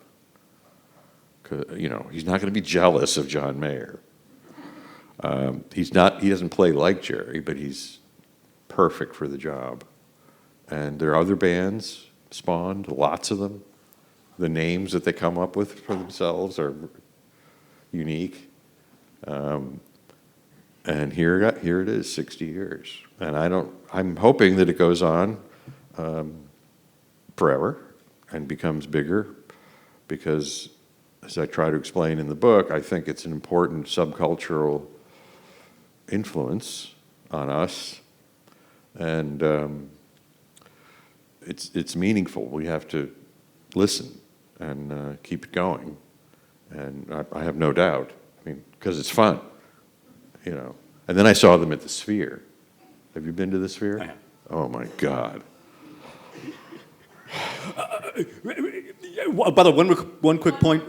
'Cause, he's not going to be jealous of John Mayer. He doesn't play like Jerry, but he's perfect for the job. And there are other bands spawned, lots of them. The names that they come up with for themselves are unique. And here it is, 60 years. And I'm hoping that it goes on forever and becomes bigger, because as I try to explain in the book, I think it's an important subcultural influence on us. And it's meaningful. We have to listen and keep it going. And I have no doubt, because it's fun. And then I saw them at the Sphere. Have you been to the Sphere? I have. Oh my God. By the way, one quick point,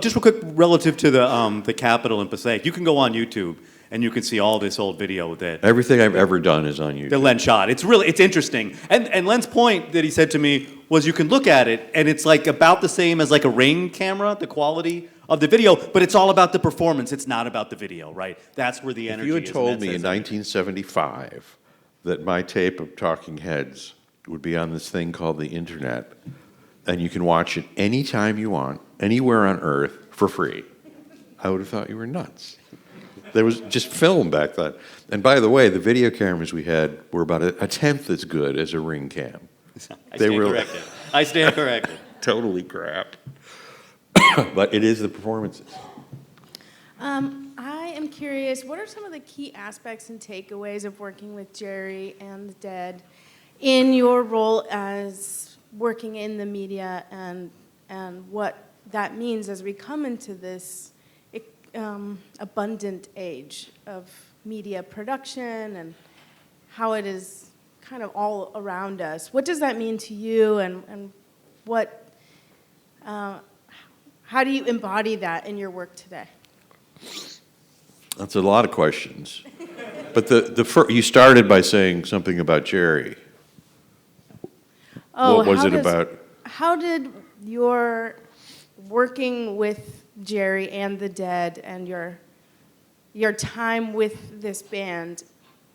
just real quick, relative to the Capitol in Passaic. You can go on YouTube and you can see all this old video that Everything I've ever done is on YouTube. Len shot. It's interesting. And Len's point that he said to me was, you can look at it and it's like about the same as like a Ring camera, the quality of the video, but it's all about the performance. It's not about the video, right? That's where the If energy you is. had told me in 1975 that my tape of Talking Heads would be on this thing called the internet, and you can watch it anytime you want, anywhere on Earth, for free. I would have thought you were nuts. There was just film back then. And by the way, the video cameras we had were about a tenth as good as a Ring cam. I stand corrected. Totally crap. But it is the performances. I am curious, what are some of the key aspects and takeaways of working with Jerry and the Dead in your role as working in the media, and what that means as we come into this abundant age of media production and how it is kind of all around us? What does that mean to you, and what, how do you embody that in your work today? That's a lot of questions. But you started by saying something about Jerry. What was it about? How did your working with Jerry and the Dead and your time with this band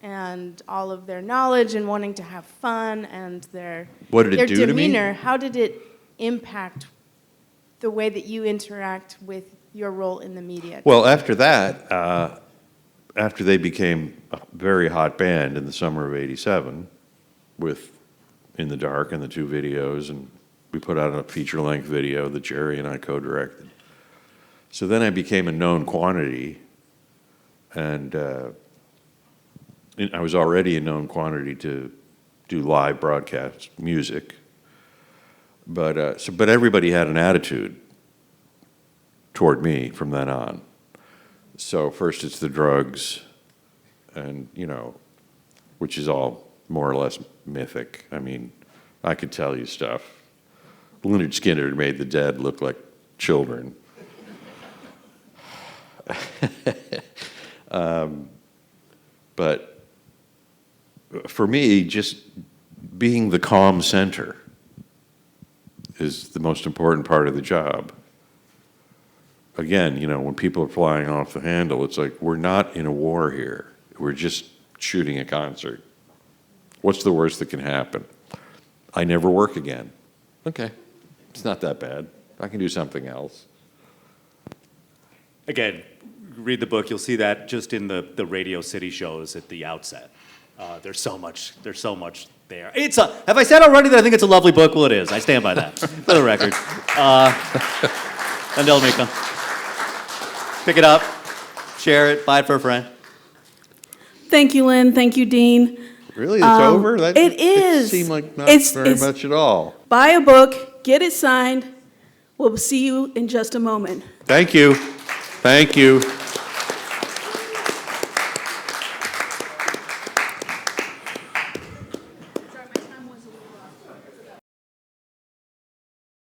and all of their knowledge and wanting to have fun and their demeanor, how did it impact the way that you interact with your role in the media? Well, after that, after they became a very hot band in the summer of '87 with In the Dark and the 2 videos, and we put out a feature-length video that Jerry and I co-directed. So then I became a known quantity, and I was already a known quantity to do live broadcast music. But everybody had an attitude toward me from then on. So first it's the drugs, and which is all more or less mythic. I mean, I could tell you stuff. Leonard Skinner made the Dead look like children. But for me, just being the calm center is the most important part of the job. Again, when people are flying off the handle, it's like, we're not in a war here. We're just shooting a concert. What's the worst that can happen? I never work again. Okay, it's not that bad. I can do something else. Again, read the book. You'll see that just in the Radio City shows at the outset. There's so much there. Have I said already that I think it's a lovely book? Well, it is. I stand by that, for the record. Len Dell'Amico. Pick it up, share it, buy it for a friend. Thank you, Lynn. Thank you, Dean. Really, it's over? It is. It seemed like not It's- very much at all. Buy a book, get it signed. We'll see you in just a moment. Thank you. Thank you.